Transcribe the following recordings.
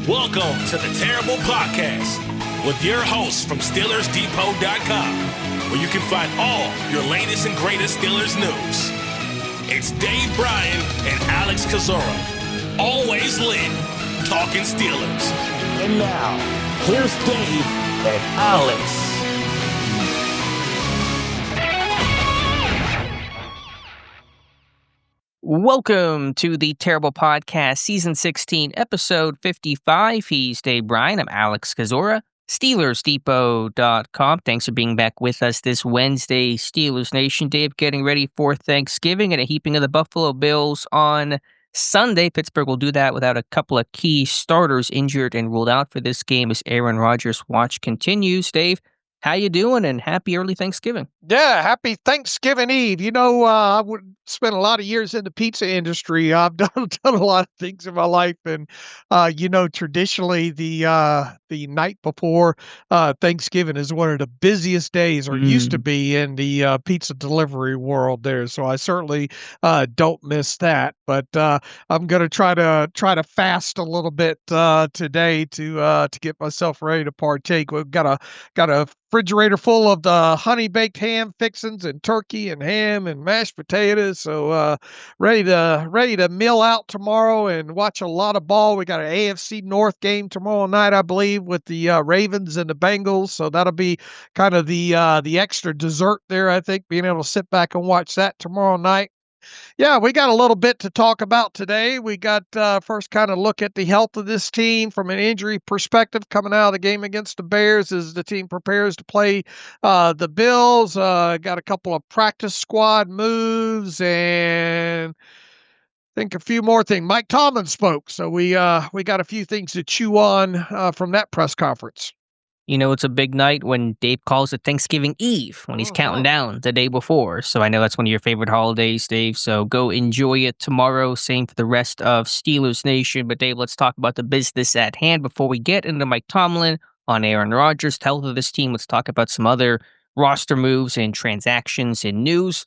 Welcome to the Terrible Podcast with your hosts from SteelersDepot.com, where you can find all your latest and greatest Steelers news. It's Dave Bryan and Alex Kozora, always lit, talking Steelers. And now, here's Dave and Alex. Welcome to the Terrible Podcast, Season 16, Episode 55. He's Dave Bryan. I'm Alex Kozora, SteelersDepot.com. Thanks for being back with us this Wednesday, Steelers Nation. Dave, getting ready for Thanksgiving and a heaping of the Buffalo Bills on Sunday. Pittsburgh will do that without a couple of key starters injured and ruled out for this game as Aaron Rodgers' watch continues. Dave, how you doing, and happy early Thanksgiving? Yeah, happy Thanksgiving Eve. You know, I would spend a lot of years in the pizza industry. I've done a lot of things in my life, and traditionally the night before Thanksgiving is one of the busiest days, or used to be, in the pizza delivery world there. So I certainly don't miss that. But I'm gonna try to fast a little bit today to get myself ready to partake. We've got a refrigerator full of the honey baked ham fixings and turkey and ham and mashed potatoes. So ready to mill out tomorrow and watch a lot of ball. We got an AFC North game tomorrow night, I believe, with the Ravens and the Bengals. So that'll be kind of the extra dessert there, I think, being able to sit back and watch that tomorrow night. Yeah, we got a little bit to talk about today. We got first kind of look at the health of this team from an injury perspective coming out of the game against the Bears as the team prepares to play the Bills. Got a couple of practice squad moves and I think a few more things. Mike Tomlin spoke, so we got a few things to chew on from that press conference. You know, it's a big night when Dave calls it Thanksgiving Eve, when he's counting down the day before. So I know that's one of your favorite holidays, Dave. So go enjoy it tomorrow. Same for the rest of Steelers Nation. But Dave, let's talk about the business at hand before we get into Mike Tomlin on Aaron Rodgers, the health of this team. Let's talk about some other roster moves and transactions and news.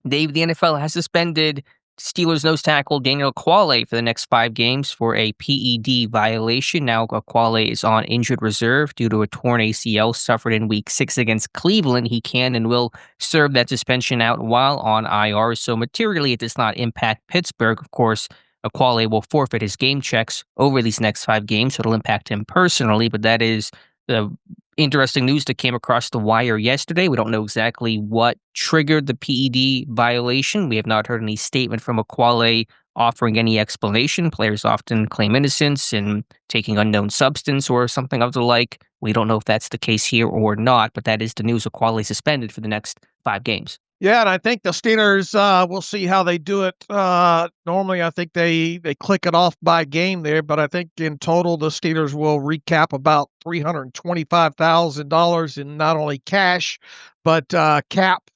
Dave, the NFL has suspended Steelers nose tackle Daniel Ekuale for the next 5 games for a PED violation. Now Ekuale is on injured reserve due to a torn ACL suffered in Week 6 against Cleveland. He can and will serve that suspension out while on IR, so materially it does not impact Pittsburgh. Of course, Ekuale will forfeit his game checks over these next 5 games, so it'll impact him personally, but that is the interesting news that came across the wire yesterday. We don't know exactly what triggered the PED violation. We have not heard any statement from Ekuale offering any explanation. Players often claim innocence in taking unknown substance or something of the like. We don't know if that's the case here or not, but that is the news. Ekuale suspended for the next 5 games. Yeah, and I think the Steelers, we'll see how they do it. Normally, I think they click it off by game there, but I think in total, the Steelers will recap about $325,000 in not only cash, but cap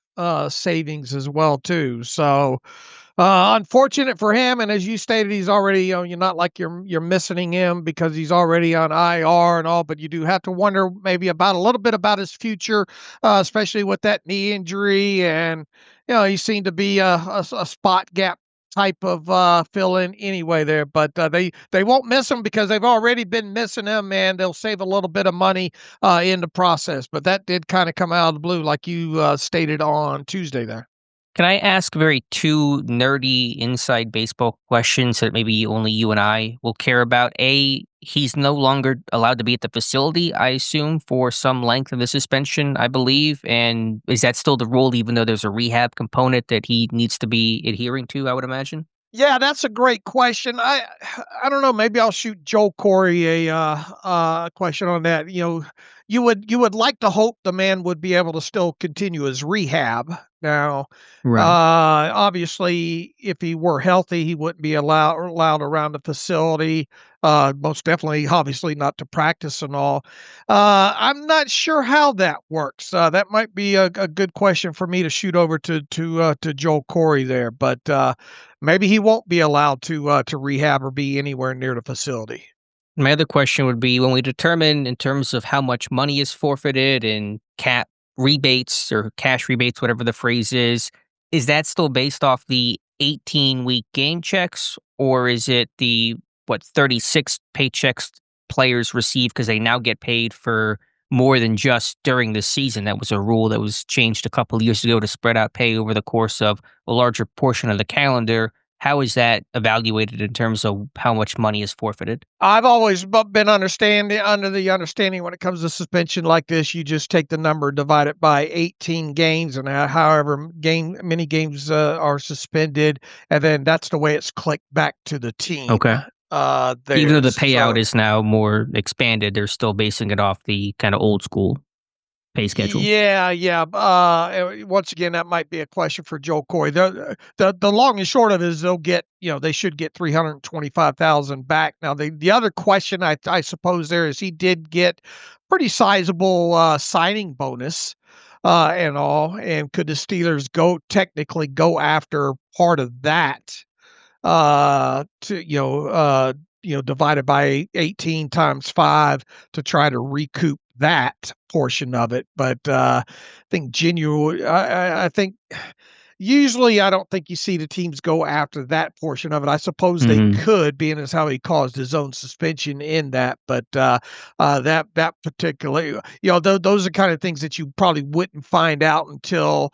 savings as well, too. So unfortunate for him, and as you stated, he's already, you're not like you're missing him because he's already on IR and all, but you do have to wonder maybe about a little bit about his future, especially with that knee injury, and he seemed to be a spot gap type of fill-in anyway there, but they won't miss him because they've already been missing him, and they'll save a little bit of money in the process. But that did kind of come out of the blue, like you stated on Tuesday there. Can I ask very 2 nerdy inside baseball questions that maybe only you and I will care about? A, he's no longer allowed to be at the facility, I assume, for some length of the suspension, I believe. And is that still the rule, even though there's a rehab component that he needs to be adhering to, I would imagine? Yeah, that's a great question. I don't know. Maybe I'll shoot Joe Corey a question on that. You would like to hope the man would be able to still continue his rehab. Now, Right. obviously, if he were healthy, he wouldn't be allowed around the facility. Most definitely, obviously, not to practice and all. I'm not sure how that works. That might be a good question for me to shoot over to Joe Corey there. But maybe he won't be allowed to rehab or be anywhere near the facility. My other question would be, when we determine in terms of how much money is forfeited and cap rebates or cash rebates, whatever the phrase is that still based off the 18-week game checks, or is it the 36 paychecks players receive because they now get paid for more than just during the season. That was a rule that was changed a couple of years ago to spread out pay over the course of a larger portion of the calendar. How is that evaluated in terms of how much money is forfeited? I've always been under the understanding when it comes to suspension like this, you just take the number, divide it by 18 games, and however many games are suspended, and then that's the way it's clicked back to the team. Okay. There. Even though the payout is now more expanded, they're still basing it off the kind of old school pay schedule. Yeah. Once again, that might be a question for Joe Corey. The long and short of it is they should get 325,000 back. Now the other question I suppose there is he did get pretty sizable signing bonus and all, and could the Steelers technically go after part of that divided by 18 times 5 to try to recoup that portion of it. But I think I think usually I don't think you see the teams go after that portion of it. I suppose they could, being as how he caused his own suspension in that. But that particular, those are kind of things that you probably wouldn't find out until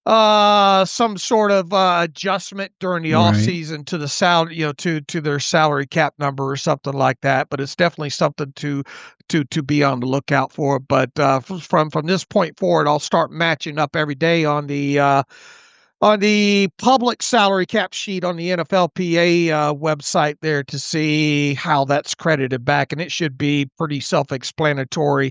some sort of adjustment during the off season to the salary, to their salary cap number or something like that. But it's definitely something to be on the lookout for. But from this point forward, I'll start matching up every day on the public salary cap sheet on the NFLPA website there to see how that's credited back. And it should be pretty self-explanatory,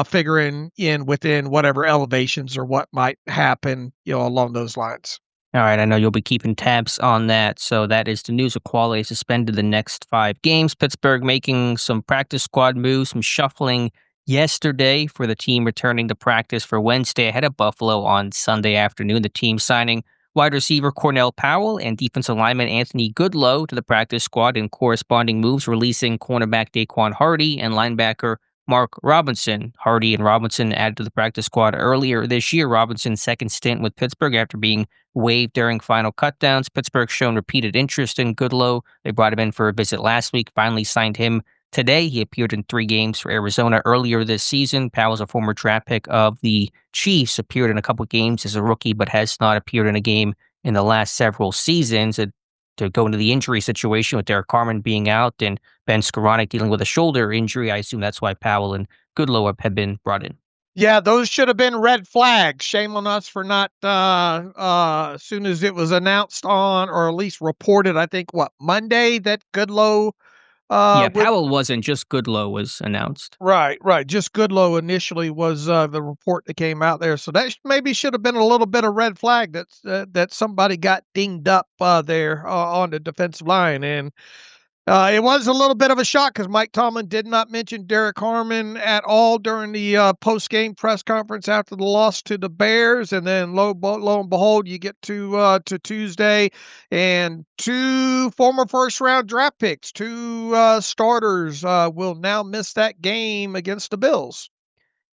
figuring in within whatever elevations or what might happen, along those lines. All right, I know you'll be keeping tabs on that. So that is the news. Ekuale suspended the next 5 games. Pittsburgh making some practice squad moves, some shuffling yesterday for the team returning to practice for Wednesday ahead of Buffalo on Sunday afternoon. The team signing wide receiver Cornell Powell and defensive lineman Anthony Goodlow to the practice squad in corresponding moves, releasing cornerback Daquan Hardy and linebacker Mark Robinson. Hardy and Robinson added to the practice squad earlier this year. Robinson's second stint with Pittsburgh after being waived during final cutdowns. Pittsburgh shown repeated interest in Goodlow. They brought him in for a visit last week, finally signed him today. He appeared in 3 games for Arizona earlier this season. Powell's a former draft pick of the Chiefs, appeared in a couple games as a rookie, but has not appeared in a game in the last several seasons. To go into the injury situation with Derrick Harmon being out and Ben Skoranek dealing with a shoulder injury, I assume that's why Powell and Goodlow have been brought in. Yeah, those should have been red flags. Shame on us for not, as soon as it was announced on, or at least reported, I think, Monday, that Goodlow. Powell wasn't, just Goodlow was announced. Right. Just Goodlow initially was the report that came out there. So that maybe should have been a little bit of red flag that somebody got dinged up there on the defensive line. And it was a little bit of a shock because Mike Tomlin did not mention Derrick Harmon at all during the post-game press conference after the loss to the Bears. And then lo and behold, you get to Tuesday, and 2 former first-round draft picks, 2 starters will now miss that game against the Bills.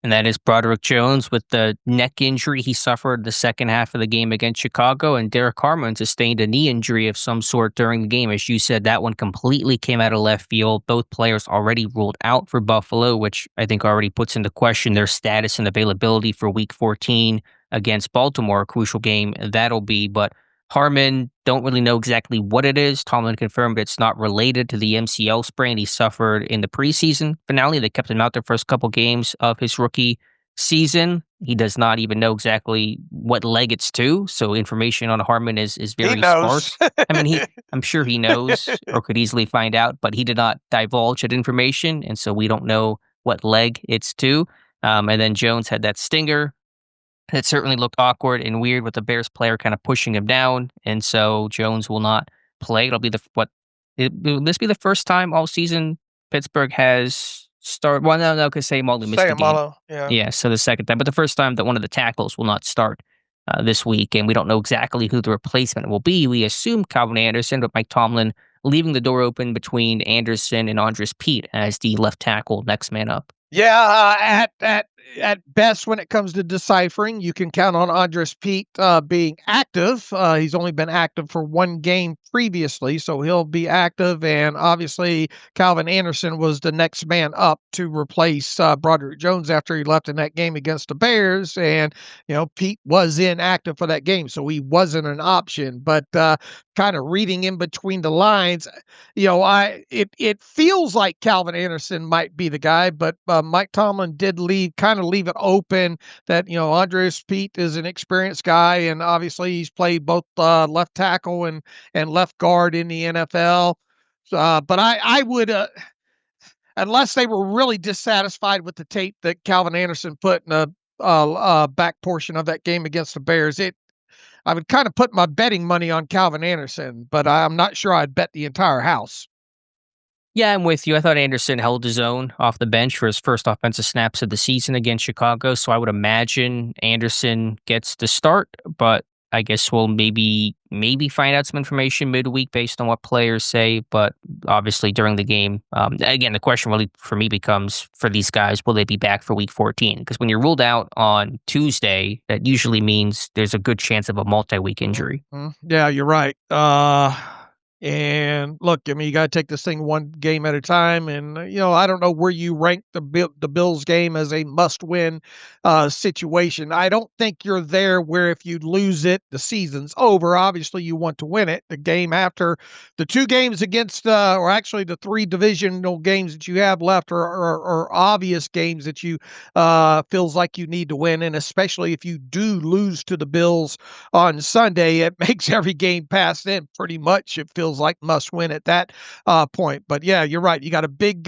And that is Broderick Jones with the neck injury he suffered the second half of the game against Chicago, and Derrick Harmon sustained a knee injury of some sort during the game. As you said, that one completely came out of left field. Both players already ruled out for Buffalo, which I think already puts into question their status and availability for Week 14 against Baltimore, a crucial game that'll be. But Harmon, don't really know exactly what it is. Tomlin confirmed it's not related to the MCL sprain he suffered in the preseason finale. They kept him out the first couple games of his rookie season. He does not even know exactly what leg it's to, so information on Harmon is very sparse. I mean, I'm sure he knows or could easily find out, but he did not divulge that information, and so we don't know what leg it's to. And then Jones had that stinger. It certainly looked awkward and weird with the Bears player kind of pushing him down, and so Jones will not play. It'll be will this be the first time all season Pittsburgh has started? Well, no, because Sayamalo missed the game. Yeah, so the second time, but the first time that one of the tackles will not start this week, and we don't know exactly who the replacement will be. We assume Calvin Anderson, but Mike Tomlin leaving the door open between Anderson and Andrus Peat as the left tackle, next man up. Yeah, at best, when it comes to deciphering, you can count on Andrus Peat being active. He's only been active for one game previously, so he'll be active. And obviously, Calvin Anderson was the next man up to replace Broderick Jones after he left in that game against the Bears. And, Pete was inactive for that game, so he wasn't an option. But kind of reading in between the lines, it feels like Calvin Anderson might be the guy, but Mike Tomlin did leave it open that Andrus Peat is an experienced guy, and obviously he's played both left tackle and left guard in the NFL. But I would, unless they were really dissatisfied with the tape that Calvin Anderson put in the back portion of that game against the Bears, I would kind of put my betting money on Calvin Anderson, but I'm not sure I'd bet the entire house. Yeah, I'm with you. I thought Anderson held his own off the bench for his first offensive snaps of the season against Chicago, so I would imagine Anderson gets the start, but I guess we'll maybe find out some information midweek based on what players say, but obviously during the game, again, the question really for me becomes, for these guys, will they be back for week 14? Because when you're ruled out on Tuesday, that usually means there's a good chance of a multi-week injury. Mm-hmm. Yeah, you're right. And look, I mean, you got to take this thing one game at a time. And, I don't know where you rank the Bills game as a must-win situation. I don't think you're there where if you lose it, the season's over. Obviously, you want to win it. The game after the two games against, or actually the three divisional games that you have left are obvious games that you feels like you need to win. And especially if you do lose to the Bills on Sunday, it makes every game past then pretty much, it feels like must win at that point. But yeah, you're right. You got a big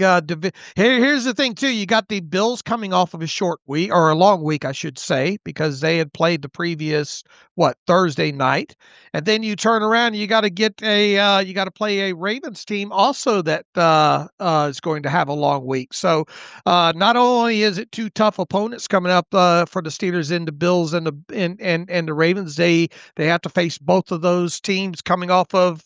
here's the thing too. You got the Bills coming off of a short week, or a long week, I should say, because they had played the previous Thursday night, and then you turn around and you got to you got to play a Ravens team also that is going to have a long week. So not only is it two tough opponents coming up for the Steelers and the Bills and the Ravens, they have to face both of those teams coming off of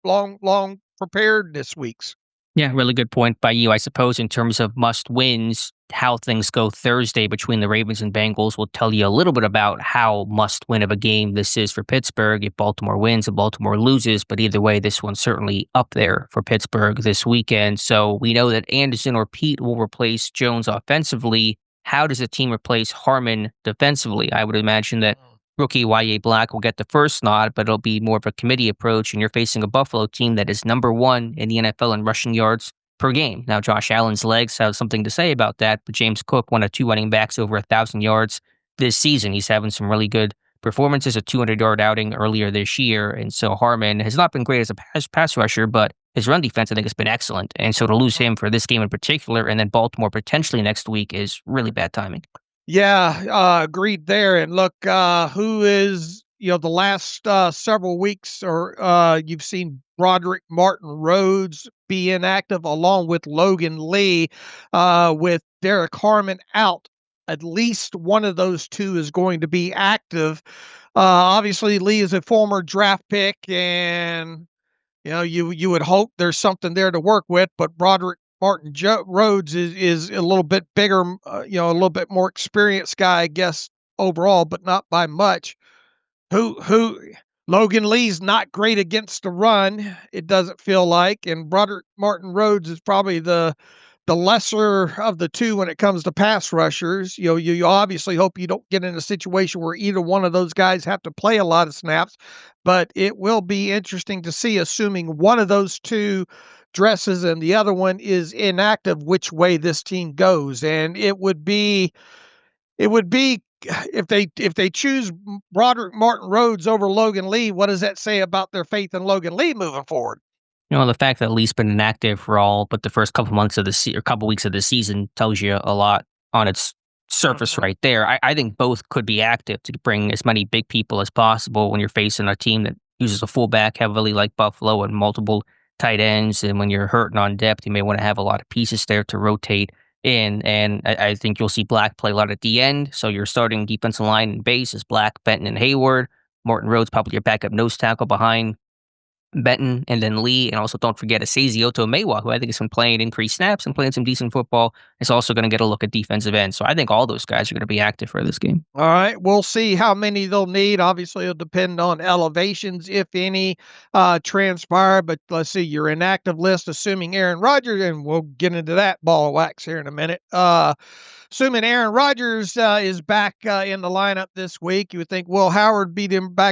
long preparedness weeks. Yeah, really good point by you. I suppose in terms of must wins, how things go Thursday between the Ravens and Bengals will tell you a little bit about how must win of a game this is for Pittsburgh. If Baltimore wins and Baltimore loses, but either way, this one's certainly up there for Pittsburgh this weekend. So we know that Anderson or Peat will replace Jones offensively. How does a team replace Harmon defensively? I would imagine that rookie Y.A. Black will get the first nod, but it'll be more of a committee approach, and you're facing a Buffalo team that is number one in the NFL in rushing yards per game. Now, Josh Allen's legs have something to say about that, but James Cook, one of two running backs over 1,000 yards this season. He's having some really good performances, a 200-yard outing earlier this year, and so Harmon has not been great as a pass rusher, but his run defense, I think, has been excellent, and so to lose him for this game in particular, and then Baltimore potentially next week, is really bad timing. Yeah, agreed there. And look, who is, the last several weeks, or you've seen Broderick, Martin-Rhodes be inactive along with Logan Lee, with Derrick Harmon out. At least one of those two is going to be active. Obviously, Lee is a former draft pick, and you would hope there's something there to work with, but Broderick Martin-Rhodes is a little bit bigger, a little bit more experienced guy, I guess, overall, but not by much. Who Logan Lee's not great against the run, it doesn't feel like, and Broderick Martin-Rhodes is probably the lesser of the two when it comes to pass rushers. You obviously hope you don't get in a situation where either one of those guys have to play a lot of snaps, but it will be interesting to see, assuming one of those two dresses and the other one is inactive, which way this team goes. And it would be if they choose Broderick Martin-Rhodes over Logan Lee, what does that say about their faith in Logan Lee moving forward? The fact that Lee's been inactive for all but the first couple months of or couple weeks of the season tells you a lot on its surface right there. I think both could be active to bring as many big people as possible when you're facing a team that uses a fullback heavily like Buffalo and multiple tight ends. And when you're hurting on depth, you may want to have a lot of pieces there to rotate in. And I think you'll see Black play a lot at the end. So your starting defensive line and base is Black, Benton, and Hayward. Martin-Rhodes probably your backup nose tackle behind Benton, and then Lee, and also don't forget Asazioto Mewa, who I think has been playing increased snaps and playing some decent football, is also going to get a look at defensive end. So I think all those guys are going to be active for this game. All right, we'll see how many they'll need. Obviously, it'll depend on elevations, if any, transpire. But let's see, your inactive list, assuming Aaron Rodgers, and we'll get into that ball of wax here in a minute. Assuming Aaron Rodgers is back in the lineup this week, you would think Will Howard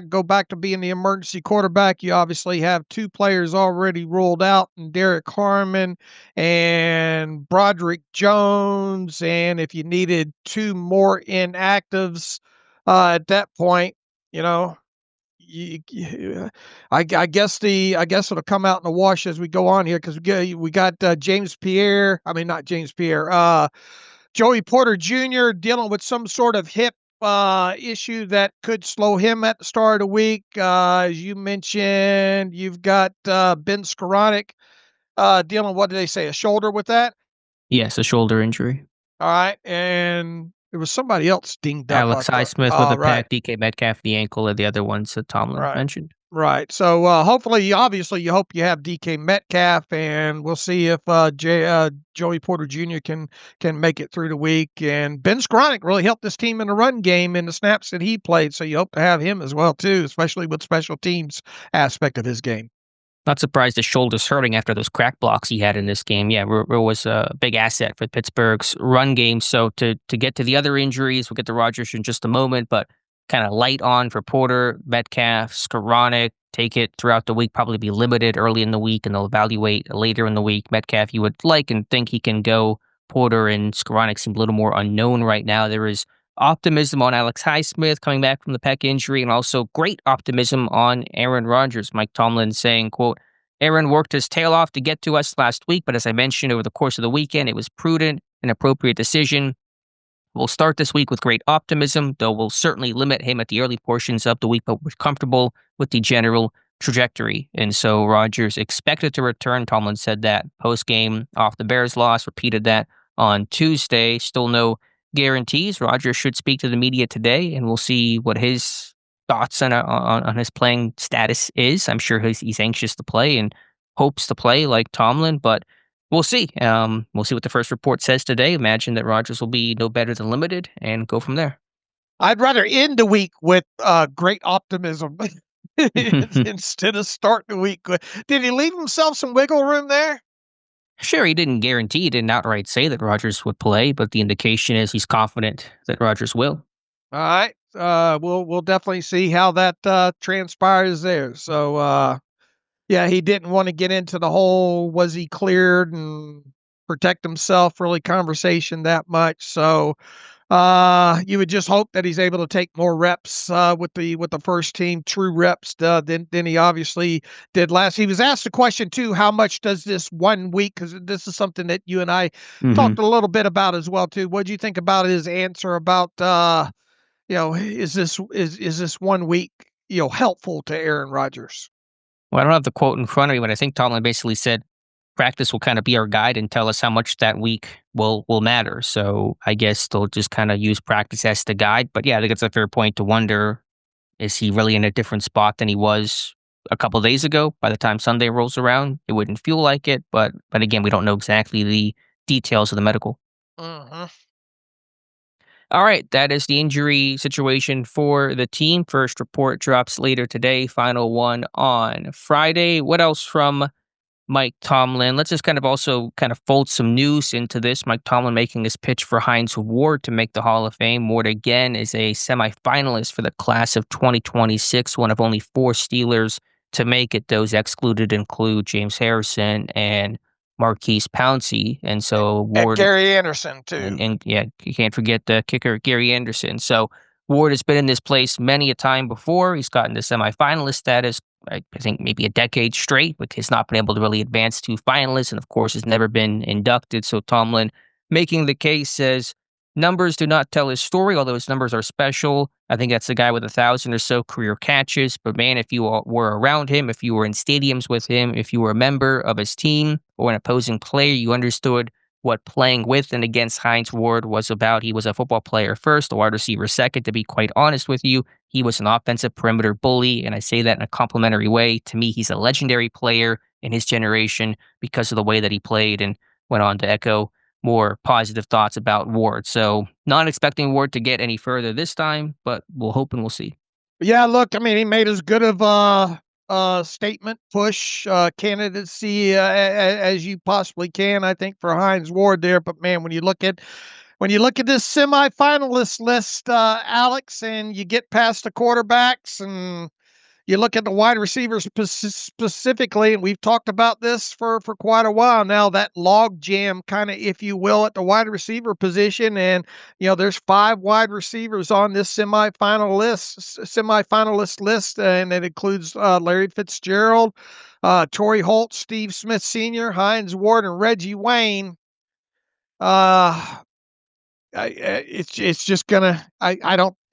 go back to being the emergency quarterback. You obviously have two players already ruled out, and Derrick Harmon and Broderick Jones. And if you needed two more inactives at that point, I guess it'll come out in the wash as we go on here, because we got James Pierre. I mean, not James Pierre. Joey Porter Jr. dealing with some sort of hip issue that could slow him at the start of the week. As you mentioned, you've got Ben Skoranek dealing, what did they say, a shoulder with that? Yes, a shoulder injury. All right, and there was somebody else dinged up. Alex Highsmith with a pec, DK Metcalf the ankle, and the other ones that Tomlin mentioned. Right. So hopefully, obviously, you hope you have DK Metcalf, and we'll see if Joey Porter Jr. can make it through the week. And Ben Skoranek really helped this team in the run game in the snaps that he played. So you hope to have him as well too, especially with special teams aspect of his game. Not surprised his shoulder's hurting after those crack blocks he had in this game. Yeah, Ruhr was a big asset for Pittsburgh's run game. So to get to the other injuries, we'll get to Rodgers in just a moment, but kind of light on for Porter, Metcalf, Skoranek. Take it throughout the week, probably be limited early in the week, and they'll evaluate later in the week. Metcalf, you would like and think he can go. Porter and Skoranek seem a little more unknown right now. There is optimism on Alex Highsmith coming back from the pec injury, and also great optimism on Aaron Rodgers. Mike Tomlin saying, quote, Aaron worked his tail off to get to us last week, but as I mentioned over the course of the weekend, it was prudent and appropriate decision. We'll start this week with great optimism, though we'll certainly limit him at the early portions of the week, but we're comfortable with the general trajectory. And so Rodgers expected to return. Tomlin said that post-game off the Bears loss, repeated that on Tuesday. Still no guarantees. Rodgers should speak to the media today, and we'll see what his thoughts on his playing status is. I'm sure he's anxious to play and hopes to play like Tomlin, but we'll see. We'll see what the first report says today. Imagine that Rodgers will be no better than limited and go from there. I'd rather end the week with great optimism instead of start the week with. Did he leave himself some wiggle room there? Sure, he didn't guarantee, he didn't outright say that Rodgers would play, but the indication is he's confident that Rodgers will. All right. We'll definitely see how that transpires there. So yeah, he didn't want to get into the whole was he cleared and protect himself really conversation that much. So you would just hope that he's able to take more reps with the first team, true reps than he obviously did last. He was asked the question too, how much does this 1 week, because this is something that you and I talked a little bit about as well too. What do you think about his answer about is this 1 week helpful to Aaron Rodgers? Well, I don't have the quote in front of me, but I think Tomlin basically said practice will kind of be our guide and tell us how much that week will matter. So I guess they'll just kind of use practice as the guide. But yeah, I think it's a fair point to wonder, is he really in a different spot than he was a couple of days ago? By the time Sunday rolls around, it wouldn't feel like it. But again, we don't know exactly the details of the medical. All right, that is the injury situation for the team. First report drops later today, final one on Friday. What else from Mike Tomlin? Let's just kind of fold some news into this. Mike Tomlin making his pitch for Hines Ward to make the Hall of Fame. Ward, again, is a semifinalist for the class of 2026, one of only 4 Steelers to make it. Those excluded include James Harrison and Marquise Pouncey, and so Ward, and Gary Anderson too, and yeah, you can't forget the kicker Gary Anderson. So Ward has been in this place many a time before. He's gotten to semifinalist status, I think maybe a decade straight, but has not been able to really advance to finalists, and of course has never been inducted. So Tomlin making the case says numbers do not tell his story, although his numbers are special. I think that's the guy with 1,000 or so career catches. But man, if you were around him, if you were in stadiums with him, if you were a member of his team or an opposing player, you understood what playing with and against Hines Ward was about. He was a football player first, a wide receiver second. To be quite honest with you, he was an offensive perimeter bully, and I say that in a complimentary way. To me, he's a legendary player in his generation because of the way that he played, and went on to echo more positive thoughts about Ward. So not expecting Ward to get any further this time, but we'll hope and we'll see. Yeah, look, I mean, he made as good of a statement push candidacy as you possibly can, I think, for Hines Ward there. But man, when you look at this semifinalist list, Alex, and you get past the quarterbacks and you look at the wide receivers specifically, and we've talked about this for quite a while now, that log jam kind of, if you will, at the wide receiver position. And, there's 5 wide receivers on this semifinalist list, and it includes Larry Fitzgerald, Torrey Holt, Steve Smith Sr., Hines Ward, and Reggie Wayne. It's just gonna.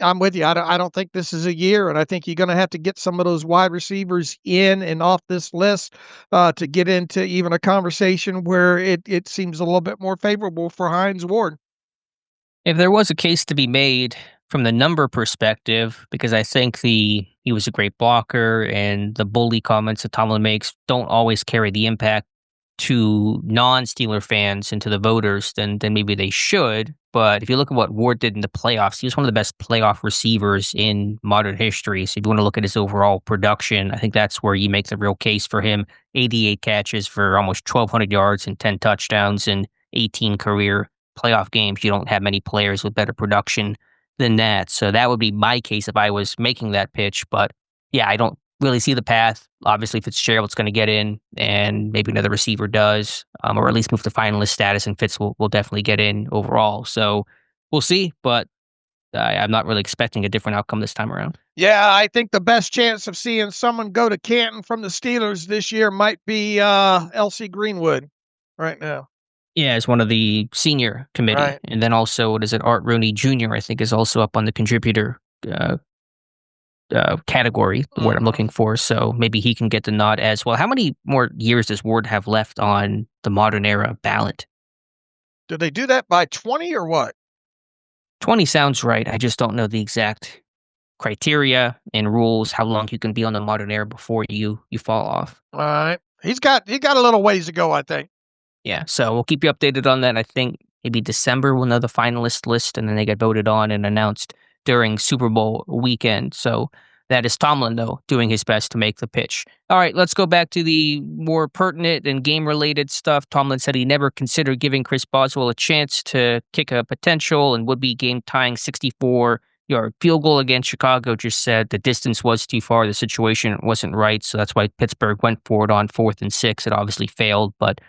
I'm with you. I don't think this is a year, and I think you're gonna have to get some of those wide receivers in and off this list to get into even a conversation where it seems a little bit more favorable for Hines Ward. If there was a case to be made from the number perspective, because I think he was a great blocker, and the bully comments that Tomlin makes don't always carry the impact to non-Steeler fans and to the voters than maybe they should. But if you look at what Ward did in the playoffs, he was one of the best playoff receivers in modern history. So if you want to look at his overall production, I think that's where you make the real case for him. 88 catches for almost 1,200 yards and 10 touchdowns in 18 career playoff games. You don't have many players with better production than that. So that would be my case if I was making that pitch. But yeah, I don't really see the path. Obviously, Fitzgerald's going to get in, and maybe another receiver does, or at least move to finalist status, and Fitz will definitely get in overall. So we'll see, but I'm not really expecting a different outcome this time around. Yeah, I think the best chance of seeing someone go to Canton from the Steelers this year might be L.C. Greenwood right now. Yeah, as one of the senior committee. Right. And then also, what is it, Art Rooney Jr., I think, is also up on the contributor category, the word I'm looking for. So maybe he can get the nod as well. How many more years does Ward have left on the modern era ballot? Do they do that by 20 or what? 20 sounds right. I just don't know the exact criteria and rules, how long you can be on the modern era before you fall off. All right. He got a little ways to go, I think. Yeah, so we'll keep you updated on that. I think maybe December we'll know the finalist list, and then they get voted on and announced during Super Bowl weekend. So that is Tomlin, though, doing his best to make the pitch. All right, let's go back to the more pertinent and game-related stuff. Tomlin said he never considered giving Chris Boswell a chance to kick a potential and would-be game-tying 64-yard field goal against Chicago. Just said the distance was too far, the situation wasn't right, so that's why Pittsburgh went for it on 4th and 6. It obviously failed, but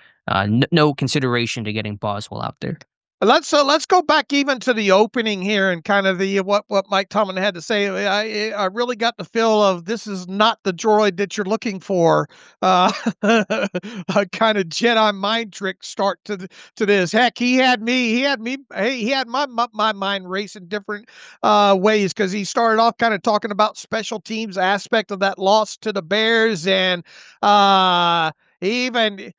no consideration to getting Boswell out there. Let's go back even to the opening here and kind of the what Mike Tomlin had to say. I really got the feel of this is not the droid that you're looking for. A kind of Jedi mind trick start to this. Heck, he had my mind racing different ways, because he started off kind of talking about special teams aspect of that loss to the Bears, and even.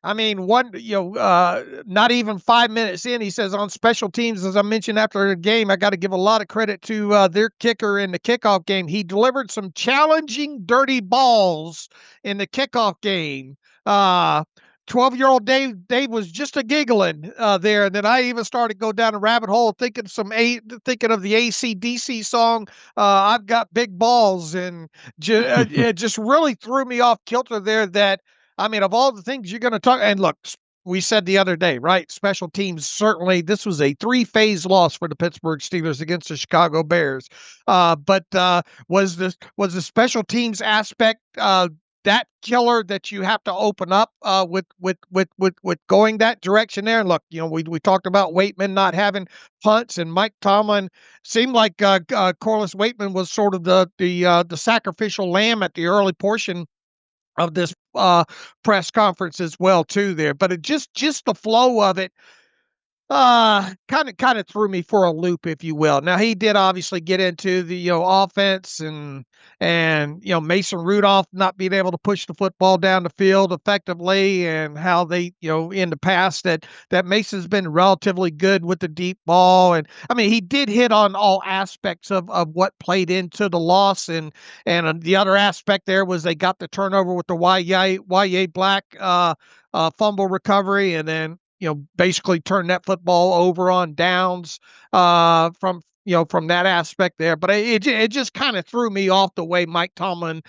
I mean, not even 5 minutes in, he says on special teams, as I mentioned after the game, I got to give a lot of credit to their kicker in the kickoff game. He delivered some challenging, dirty balls in the kickoff game. 12-year-old Dave was just a giggling there. And then I even started to go down a rabbit hole thinking of the AC/DC song, I've Got Big Balls. And it just really threw me off kilter there that, I mean, of all the things you're going to talk, and look, we said the other day, right? Special teams, certainly, this was a 3-phase loss for the Pittsburgh Steelers against the Chicago Bears. But was the special teams aspect that killer that you have to open up with going that direction there? And look, we talked about Waitman not having punts, and Mike Tomlin seemed like Corliss Waitman was sort of the sacrificial lamb at the early portion of this press conference as well too there. But it just the flow of it Kind of threw me for a loop, if you will. Now he did obviously get into the offense and Mason Rudolph not being able to push the football down the field effectively, and how they in the past that Mason's been relatively good with the deep ball, and I mean he did hit on all aspects of what played into the loss, and the other aspect there was they got the turnover with the YA Black fumble recovery, and then basically turn that football over on downs from that aspect there. But it just kind of threw me off the way Mike Tomlin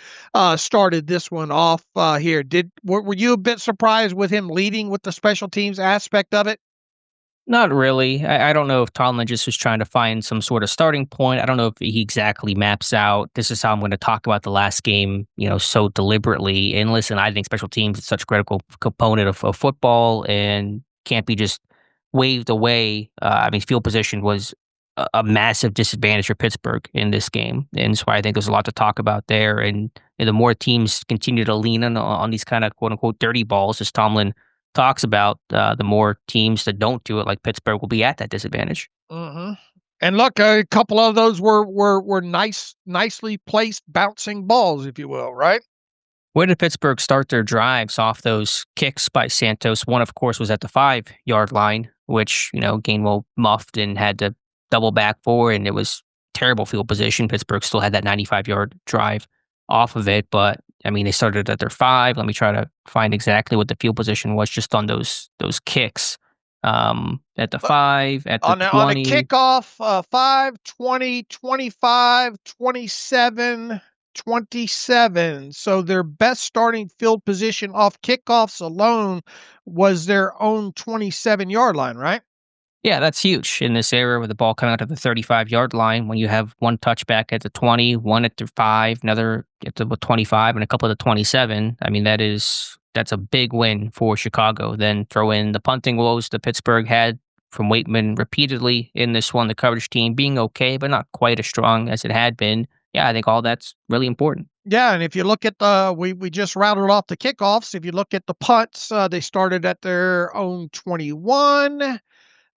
started this one off here. Were you a bit surprised with him leading with the special teams aspect of it? Not really. I don't know if Tomlin just was trying to find some sort of starting point. I don't know if he exactly maps out, this is how I'm going to talk about the last game, so deliberately. And listen, I think special teams is such a critical component of football and can't be just waved away. I mean, field position was a massive disadvantage for Pittsburgh in this game. And so I think there's a lot to talk about there. And the more teams continue to lean on these kind of quote unquote dirty balls, as Tomlin talks about, the more teams that don't do it, like Pittsburgh, will be at that disadvantage. Mm-hmm. And look, a couple of those were nicely placed bouncing balls, if you will, right? Where did Pittsburgh start their drives off those kicks by Santos? One, of course, was at the 5-yard line, which, Gainwell muffed and had to double back for, and it was terrible field position. Pittsburgh still had that 95-yard drive off of it, but I mean, they started at their 5. Let me try to find exactly what the field position was just on those kicks. At the 5, at the 20. On a kickoff, 5, 20, 25, 27, 27. So their best starting field position off kickoffs alone was their own 27-yard line, right? Yeah, that's huge in this era with the ball coming out of the 35-yard line when you have one touchback at the 20, one at the 5, another at the 25, and a couple at the 27. I mean, that's a big win for Chicago. Then throw in the punting woes that Pittsburgh had from Waitman repeatedly in this one, the coverage team being okay, but not quite as strong as it had been. Yeah, I think all that's really important. Yeah, and if you look at we just routed off the kickoffs. If you look at the punts, they started at their own 21.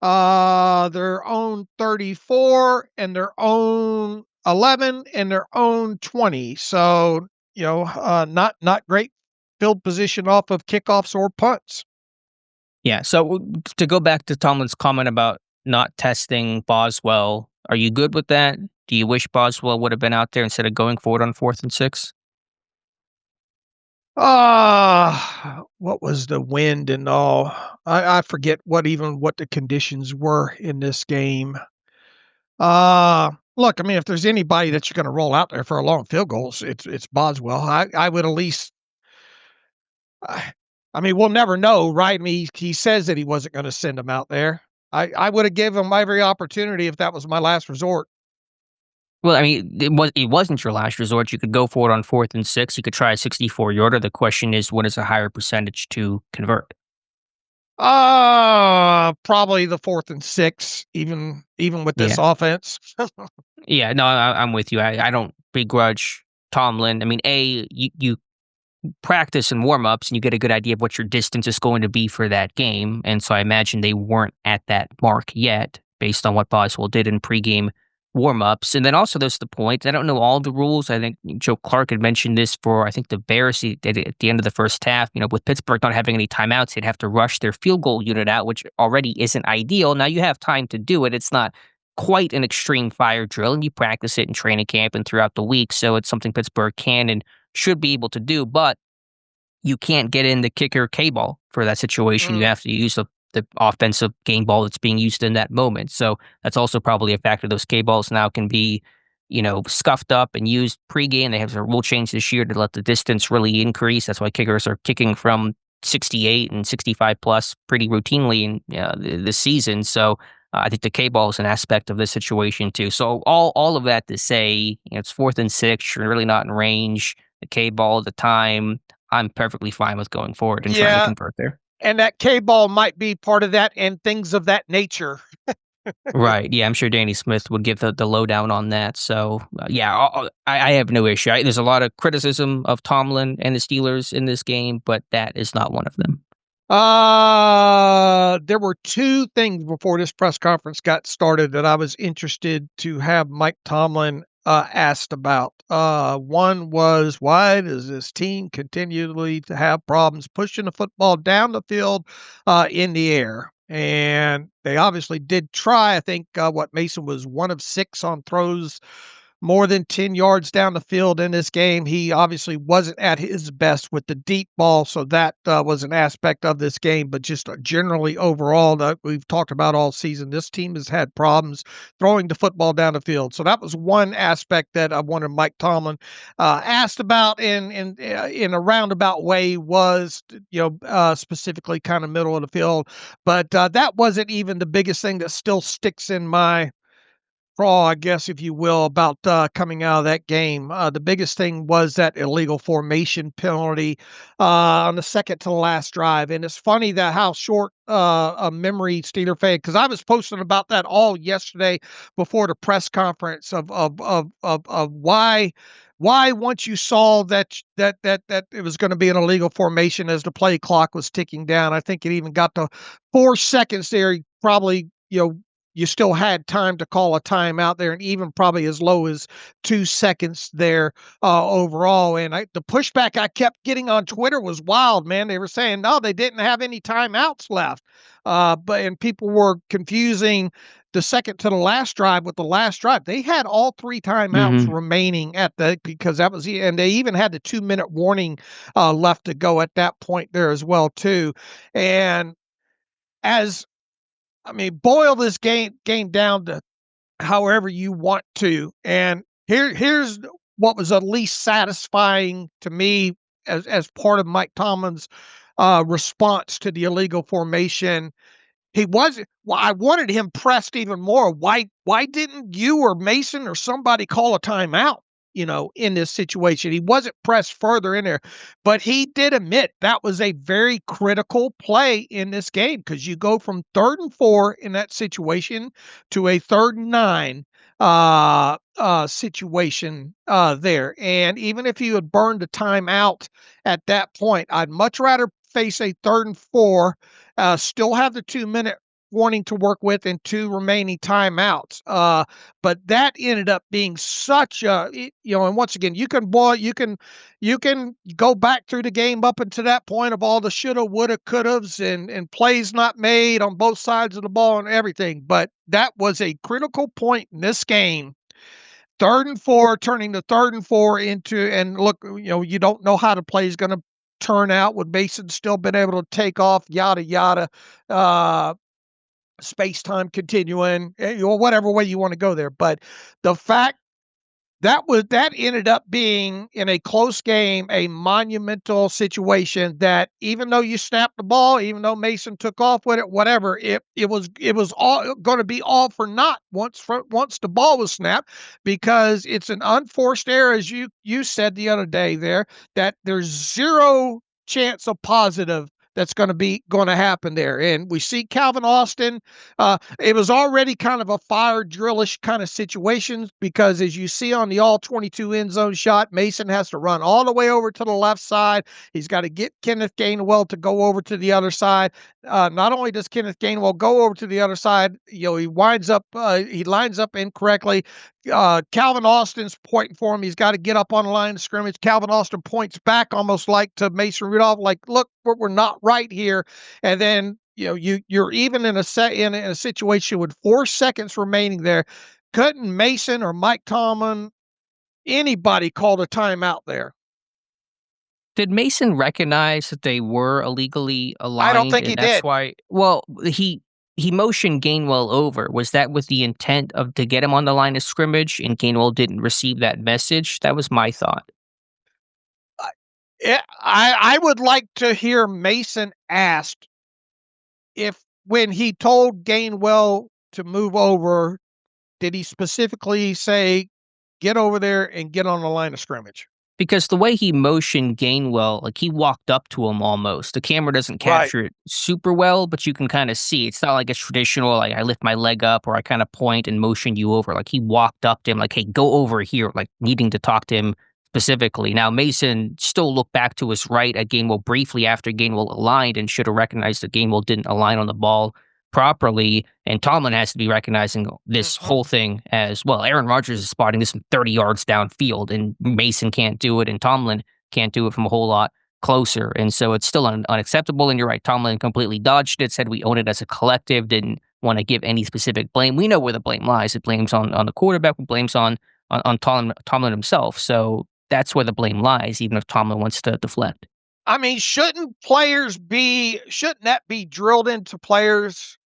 Their own 34 and their own 11 and their own 20. So, not great field position off of kickoffs or punts. Yeah, so to go back to Tomlin's comment about not testing Boswell, are you good with that? Do you wish Boswell would have been out there instead of going forward on 4th and 6? What was the wind and all? I forget what the conditions were in this game. Look, I mean, if there's anybody that you're going to roll out there for a long field goal, it's Boswell. I would at least. I mean, we'll never know, right? I mean, he says that he wasn't going to send him out there. I would have given him every opportunity if that was my last resort. Well, I mean, it wasn't your last resort. You could go for it on 4th and 6. You could try a 64-yarder. The question is, what is a higher percentage to convert? Probably the 4th and 6, even with this offense. Yeah, no, I'm with you. I don't begrudge Tomlin. I mean, you practice and warm-ups and you get a good idea of what your distance is going to be for that game. And so I imagine they weren't at that mark yet based on what Boswell did in pregame warm-ups. And then also there's the point, I don't know all the rules. I think Joe Clark had mentioned this for, I think, the Bears at the end of the first half. With Pittsburgh not having any timeouts, they'd have to rush their field goal unit out, which already isn't ideal. Now you have time to do it. It's not quite an extreme fire drill, and you practice it in training camp and throughout the week. So it's something Pittsburgh can and should be able to do, but you can't get in the kicker K-ball for that situation. You have to use the offensive game ball that's being used in that moment. So that's also probably a factor. Those K-balls now can be, scuffed up and used pregame. They have a rule change this year to let the distance really increase. That's why kickers are kicking from 68 and 65 plus pretty routinely in this season. So I think the K-ball is an aspect of this situation too. So all of that to say, it's 4th and 6. You're really not in range. The K-ball, the time, I'm perfectly fine with going forward and trying to convert there. And that K-ball might be part of that and things of that nature. Right. Yeah, I'm sure Danny Smith would give the lowdown on that. So, I have no issue. There's a lot of criticism of Tomlin and the Steelers in this game, but that is not one of them. There were two things before this press conference got started that I was interested to have Mike Tomlin asked about. One was, why does this team continually to have problems pushing the football down the field in the air? And they obviously did try. I think Mason was 1 of 6 on throws more than 10 yards down the field in this game. He obviously wasn't at his best with the deep ball, so that was an aspect of this game. But just generally overall, that we've talked about all season, this team has had problems throwing the football down the field. So that was one aspect that I wanted Mike Tomlin asked about in a roundabout way, was specifically kind of middle of the field. But that wasn't even the biggest thing that still sticks in my craw, I guess, if you will, about coming out of that game. The biggest thing was that illegal formation penalty on the second to the last drive. And it's funny that how short a memory Steeler fan, because I was posting about that all yesterday before the press conference of why once you saw that it was going to be an illegal formation as the play clock was ticking down. I think it even got to 4 seconds there. Probably, you still had time to call a timeout there, and even probably as low as 2 seconds there overall. And the pushback I kept getting on Twitter was wild, man. They were saying, no, they didn't have any timeouts left. And people were confusing the second to the last drive with the last drive. They had all 3 timeouts remaining because that was, and they even had the 2-minute warning left to go at that point there as well, too. And boil this game down to however you want to. And here's what was at least satisfying to me as part of Mike Tomlin's response to the illegal formation. I wanted him pressed even more. Why didn't you or Mason or somebody call a timeout, in this situation? He wasn't pressed further in there, but he did admit that was a very critical play in this game, because you go from 3rd and 4 in that situation to a 3rd and 9 situation there. And even if you had burned a timeout at that point, I'd much rather face a 3rd and 4, still have the 2-minute warning to work with and 2 remaining timeouts. But that ended up being such and once again, you can go back through the game up until that point of all the shoulda, woulda, couldas and plays not made on both sides of the ball and everything. But that was a critical point in this game. 3rd and 4, turning the 3rd and 4 into, and look, you don't know how the play is going to turn out with Mason still been able to take off, yada, yada, space-time continuing, or whatever way you want to go there. But the fact that ended up being, in a close game, a monumental situation that even though you snapped the ball, even though Mason took off with it, whatever, it was all going to be all for naught once the ball was snapped, because it's an unforced error, as you said the other day there, that there's zero chance of positive that's going to happen there. And we see Calvin Austin. It was already kind of a fire drillish kind of situation, because as you see on the all-22 end zone shot, Mason has to run all the way over to the left side. He's got to get Kenneth Gainwell to go over to the other side. Not only does Kenneth Gainwell go over to the other side, he lines up incorrectly. Calvin Austin's pointing for him. He's got to get up on the line of scrimmage. Calvin Austin points back almost like to Mason Rudolph, like, look, we're not right here. And then, you're even in a situation with 4 seconds remaining there. Couldn't Mason or Mike Tomlin, anybody, called a timeout there? Did Mason recognize that they were illegally aligned? I don't think he did. Well, he motioned Gainwell over. Was that with the intent to get him on the line of scrimmage, and Gainwell didn't receive that message? That was my thought. I would like to hear Mason asked if, when he told Gainwell to move over, did he specifically say, get over there and get on the line of scrimmage? Because the way he motioned Gainwell, like, he walked up to him almost. The camera doesn't capture it super well, but you can kind of see. It's not like it's traditional, like I lift my leg up or I kind of point and motion you over. Like, he walked up to him, like, hey, go over here, like needing to talk to him specifically. Now, Mason still looked back to his right at Gainwell briefly after Gainwell aligned and should have recognized that Gainwell didn't align on the ball properly. And Tomlin has to be recognizing this whole thing as well. Aaron Rodgers is spotting this from 30 yards downfield, and Mason can't do it, and Tomlin can't do it from a whole lot closer. And so it's still unacceptable. And you're right, Tomlin completely dodged it, said we own it as a collective, didn't want to give any specific blame. We know where the blame lies. It blames on the quarterback, it blames on Tomlin himself. So that's where the blame lies, even if Tomlin wants to deflect. I mean, shouldn't that be drilled into players?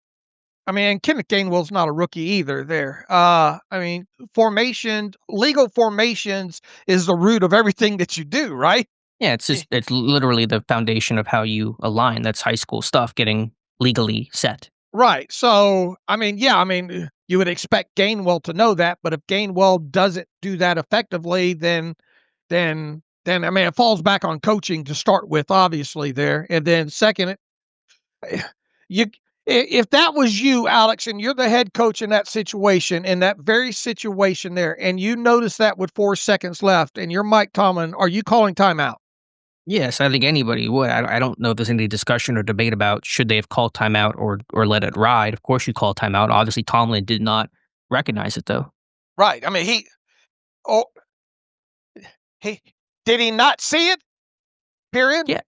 I mean, Kenneth Gainwell's not a rookie either there. I mean, legal formations is the root of everything that you do, right? Yeah, it's literally the foundation of how you align. That's high school stuff getting legally set. Right. So, I mean, you would expect Gainwell to know that, but if Gainwell doesn't do that effectively, then I mean, it falls back on coaching to start with, obviously there. And then second, if that was you, Alex, and you're the head coach in that very situation there, and you notice that with 4 seconds left, and you're Mike Tomlin, are you calling timeout? Yes, I think anybody would. I don't know if there's any discussion or debate about should they have called timeout or let it ride. Of course you call timeout. Obviously Tomlin did not recognize it, though. Right. I mean, he did he not see it? Period. Yeah.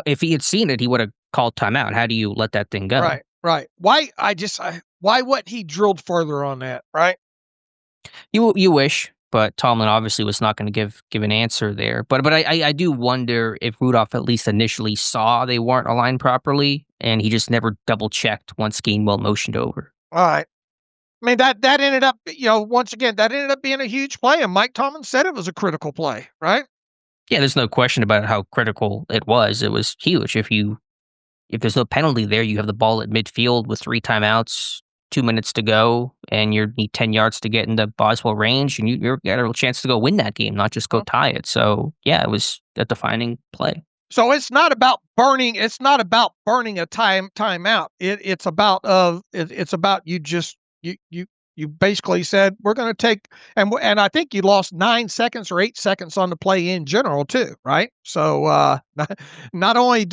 If he had seen it, he would have called timeout. How do you let that thing go? Right. Why wasn't he drilled further on that, right? You wish, but Tomlin obviously was not going to give an answer there. But I do wonder if Rudolph at least initially saw they weren't aligned properly, and he just never double checked once Gainwell motioned over. All right. I mean, that ended up, once again, that ended up being a huge play, and Mike Tomlin said it was a critical play, right? Yeah, there's no question about how critical it was. It was huge. If there's no penalty there, you have the ball at midfield with 3 timeouts, 2 minutes to go, and you need 10 yards to get into Boswell range, and you got a chance to go win that game, not just go tie it. So yeah, it was a defining play. So it's not about burning a timeout. It's about you basically said we're going to take, and I think you lost 9 seconds or 8 seconds on the play in general too, right? So not only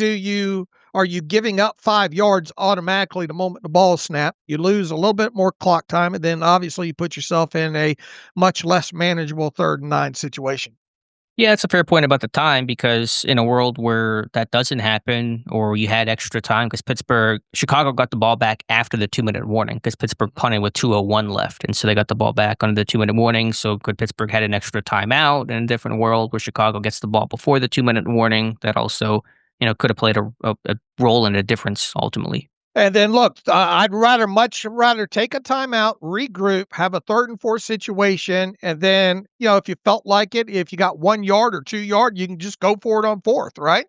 are you giving up 5 yards automatically the moment the ball snapped, you lose a little bit more clock time, and then obviously you put yourself in a much less manageable 3rd and 9 situation. Yeah, it's a fair point about the time, because in a world where that doesn't happen, or you had extra time, because Chicago got the ball back after the 2-minute warning, because Pittsburgh punted with 2:01 left. And so they got the ball back under the 2-minute warning. So could Pittsburgh had an extra timeout in a different world where Chicago gets the ball before the 2-minute warning? That also, could have played a role in a difference ultimately. And then look, I'd much rather take a timeout, regroup, have a 3rd and 4 situation, and then, if you felt like it, if you got 1 yard or 2 yard, you can just go for it on 4th, right?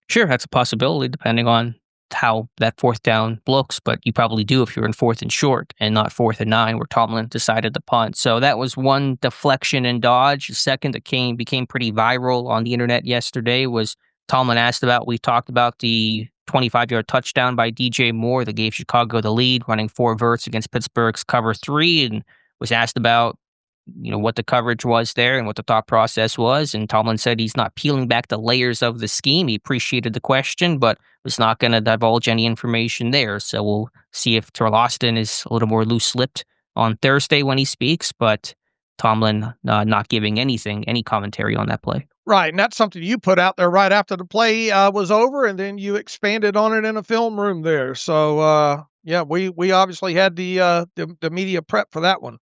Sure, that's a possibility depending on how that 4th down looks, but you probably do if you're in 4th and short and not 4th and 9 where Tomlin decided to punt. So that was one deflection and dodge. The second that became pretty viral on the internet yesterday was Tomlin we talked about the 25-yard touchdown by DJ Moore that gave Chicago the lead, running 4 verts against Pittsburgh's cover 3, and was asked about, what the coverage was there and what the thought process was. And Tomlin said he's not peeling back the layers of the scheme. He appreciated the question, but was not going to divulge any information there. So we'll see if Terrell Austin is a little more loose-lipped on Thursday when he speaks, but Tomlin not giving any commentary on that play. Right, and that's something you put out there right after the play was over, and then you expanded on it in a film room there. So, yeah, we obviously had the media prep for that one.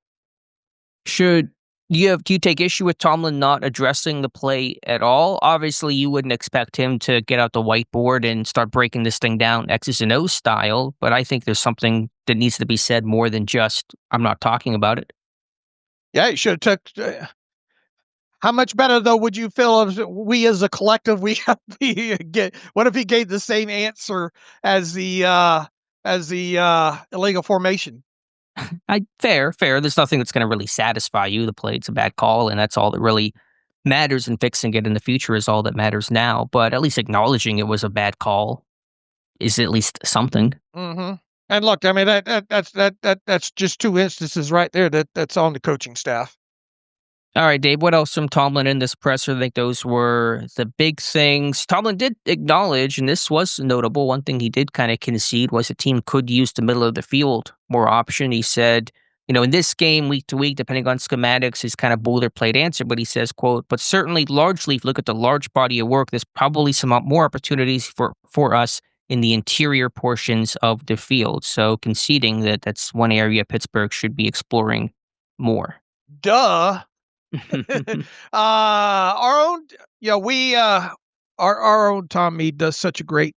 Do you take issue with Tomlin not addressing the play at all? Obviously, you wouldn't expect him to get out the whiteboard and start breaking this thing down X's and O's style, but I think there's something that needs to be said more than just, I'm not talking about it. Yeah, you should have took... How much better though would you feel if we as a collective what if he gave the same answer as the illegal formation? Fair. There's nothing that's going to really satisfy you. The play's a bad call, and that's all that really matters. And fixing it in the future is all that matters now. But at least acknowledging it was a bad call is at least something. Mm-hmm. And look, I mean that's just 2 instances right there that's on the coaching staff. All right, Dave, what else from Tomlin in this presser? I think those were the big things. Tomlin did acknowledge, and this was notable, one thing he did kind of concede was the team could use the middle of the field more option. He said, in this game, week to week, depending on schematics, his kind of boilerplate answer, but he says, quote, but certainly largely, if you look at the large body of work, there's probably some more opportunities for us in the interior portions of the field. So conceding that that's one area Pittsburgh should be exploring more. Duh. Our own, we our own Tommy does such a great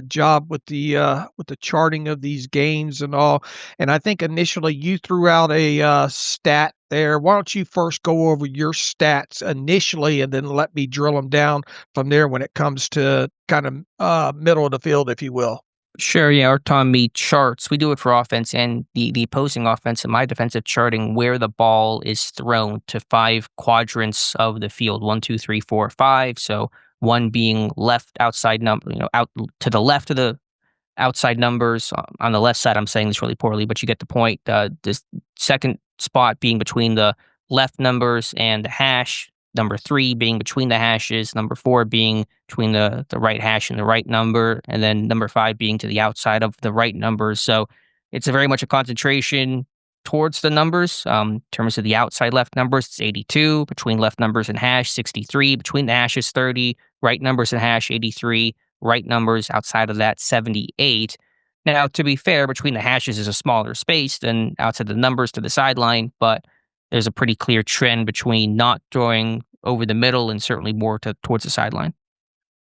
job with the charting of these games and all. And I think initially you threw out a stat there. Why don't you first go over your stats initially, and then let me drill them down from there when it comes to kind of middle of the field, if you will. Sure, yeah, our Tommy charts. We do it for offense and the opposing offense and my defensive charting where the ball is thrown to 5 quadrants of the field. 1, 2, 3, 4, 5. So one being left outside number, out to the left of the outside numbers. On the left side, I'm saying this really poorly, but you get the point. This second spot being between the left numbers and the hash. Number 3 being between the hashes. Number 4 being between the right hash and the right number. And then number 5 being to the outside of the right numbers. So it's very much a concentration towards the numbers. In terms of the outside left numbers, it's 82. Between left numbers and hash, 63. Between the hashes, 30. Right numbers and hash, 83. Right numbers outside of that, 78. Now, to be fair, between the hashes is a smaller space than outside the numbers to the sideline, but there's a pretty clear trend between not throwing over the middle and certainly more towards the sideline.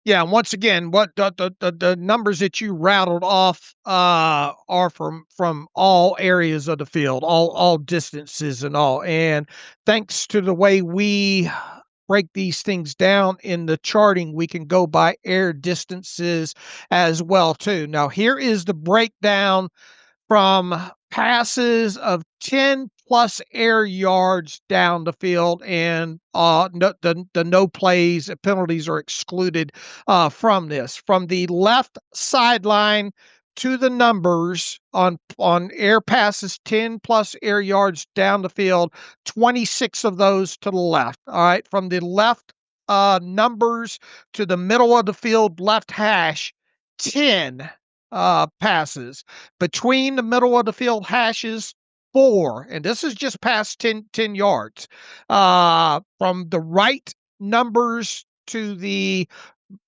Yeah, and once again, what the numbers that you rattled off are from all areas of the field, all distances and all. And thanks to the way we break these things down in the charting, we can go by air distances as well too. Now, here is the breakdown from passes of 10 plus air yards down the field, and the no plays, penalties are excluded from this. From the left sideline to the numbers on air passes 10 plus air yards down the field, 26 of those to the left. All right, from the left numbers to the middle of the field left hash, 10 passes. Between the middle of the field hashes, 4, and this is just past 10 yards. From the right numbers to the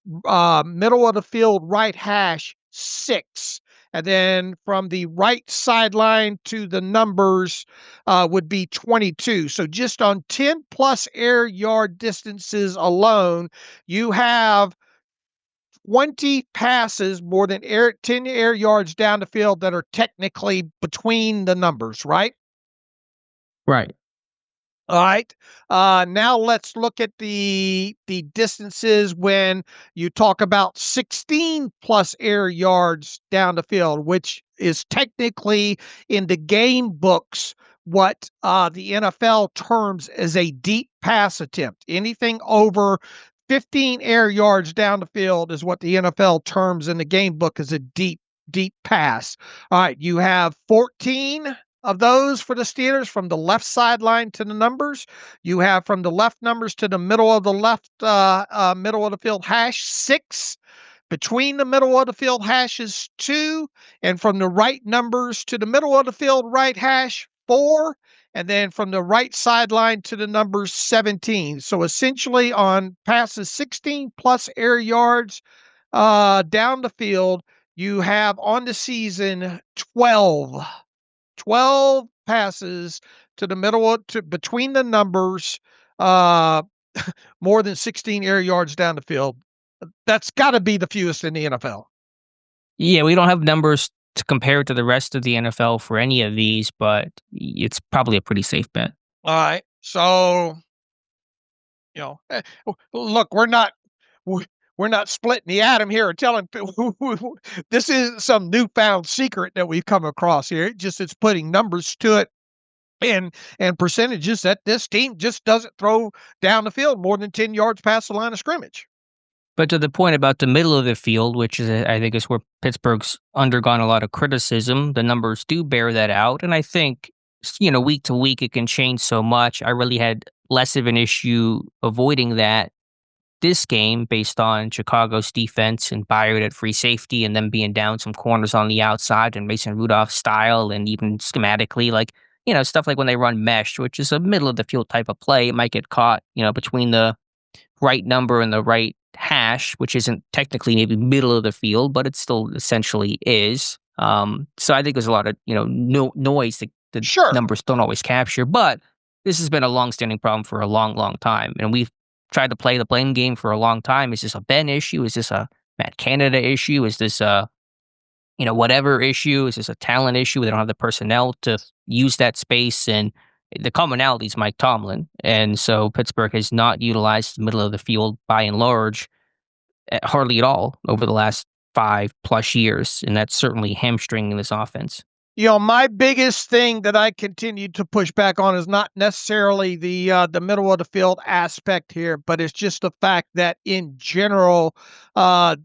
middle of the field right hash, 6. And then from the right sideline to the numbers would be 22. So just on 10 plus air yard distances alone, you have 20 passes more than 10 air yards down the field that are technically between the numbers, right? Right. All right. Now let's look at the distances when you talk about 16 plus air yards down the field, which is technically in the game books what the NFL terms as a deep pass attempt. Anything over 15 air yards down the field is what the NFL terms in the game book as a deep pass. All right, you have 14 of those for the Steelers from the left sideline to the numbers. You have from the left numbers to the middle of the left middle of the field hash, 6. Between the middle of the field hashes, 2. And from the right numbers to the middle of the field right hash, 4. And then from the right sideline to the numbers, 17. So essentially on passes 16 plus air yards down the field, you have on the season 12 passes to the middle to between the numbers, more than 16 air yards down the field. That's got to be the fewest in the NFL. Yeah, we don't have numbers to compare to the rest of the NFL for any of these, but it's probably a pretty safe bet. All right. So, look, we're not splitting the atom here or telling people this is some newfound secret that we've come across here. It's putting numbers to it and percentages that this team just doesn't throw down the field more than 10 yards past the line of scrimmage. But to the point about the middle of the field, which is, I think, is where Pittsburgh's undergone a lot of criticism, the numbers do bear that out. And I think week to week, it can change so much. I really had less of an issue avoiding that this game based on Chicago's defense and Byard at free safety and them being down some corners on the outside and Mason Rudolph style and even schematically, like, stuff like when they run mesh, which is a middle of the field type of play, it might get caught, between the right number and the right hash, which isn't technically maybe middle of the field, but it still essentially is. So I think there's a lot of, noise that the Sure. numbers don't always capture, but this has been a long-standing problem for a long, long time. And we've tried to play the blame game for a long time. Is this a Ben issue? Is this a Matt Canada issue? Is this a, whatever issue? Is this a talent issue? They don't have the personnel to use that space. And the commonality is Mike Tomlin. And so Pittsburgh has not utilized the middle of the field by and large, hardly at all over the last 5+ years. And that's certainly hamstringing this offense. My biggest thing that I continue to push back on is not necessarily the middle of the field aspect here, but it's just the fact that in general,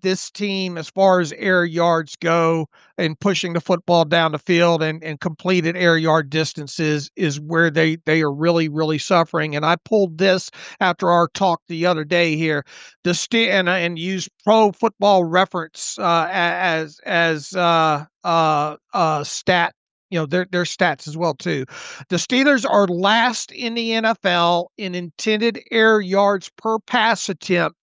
this team, as far as air yards go and pushing the football down the field and completed air yard distances is where they are really, really suffering. And I pulled this after our talk the other day here, and used Pro Football Reference as stat, their stats as well too. The Steelers are last in the NFL in intended air yards per pass attempt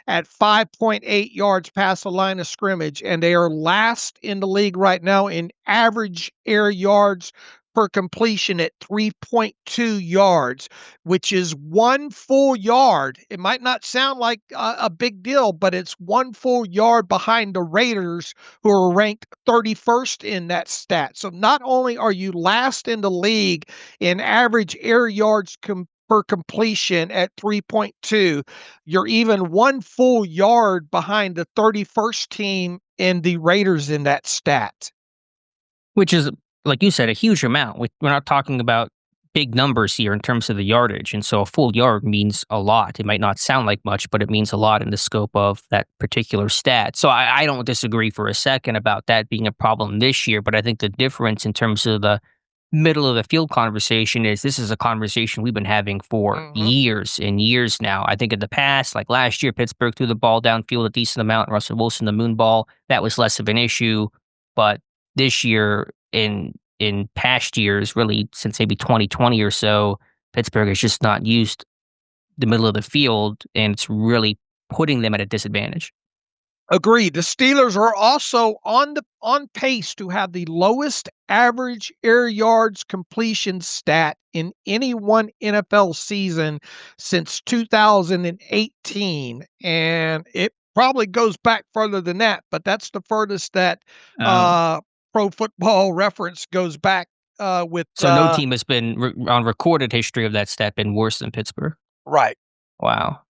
at 5.8 yards past the line of scrimmage, and they are last in the league right now in average air yards per completion at 3.2 yards, which is 1 full yard. It might not sound like a big deal, but it's 1 full yard behind the Raiders, who are ranked 31st in that stat. So not only are you last in the league in average air yards per completion at 3.2, you're even 1 full yard behind the 31st team in the Raiders in that stat. Which is, like you said, a huge amount. We're not talking about big numbers here in terms of the yardage. And so a full yard means a lot. It might not sound like much, but it means a lot in the scope of that particular stat. So I don't disagree for a second about that being a problem this year. But I think the difference in terms of the middle of the field conversation is this is a conversation we've been having for years and years now. I think in the past, like last year, Pittsburgh threw the ball downfield a decent amount. Russell Wilson, the moon ball, that was less of an issue. But this year, in past years, really since maybe 2020 or so, Pittsburgh has just not used the middle of the field, and it's really putting them at a disadvantage. Agreed. The Steelers are also on pace to have the lowest average air yards completion stat in any one NFL season since 2018, and it probably goes back further than that, but that's the furthest that Pro Football Reference goes back with. So no team has been on recorded history of that stat been worse than Pittsburgh. Right. Wow.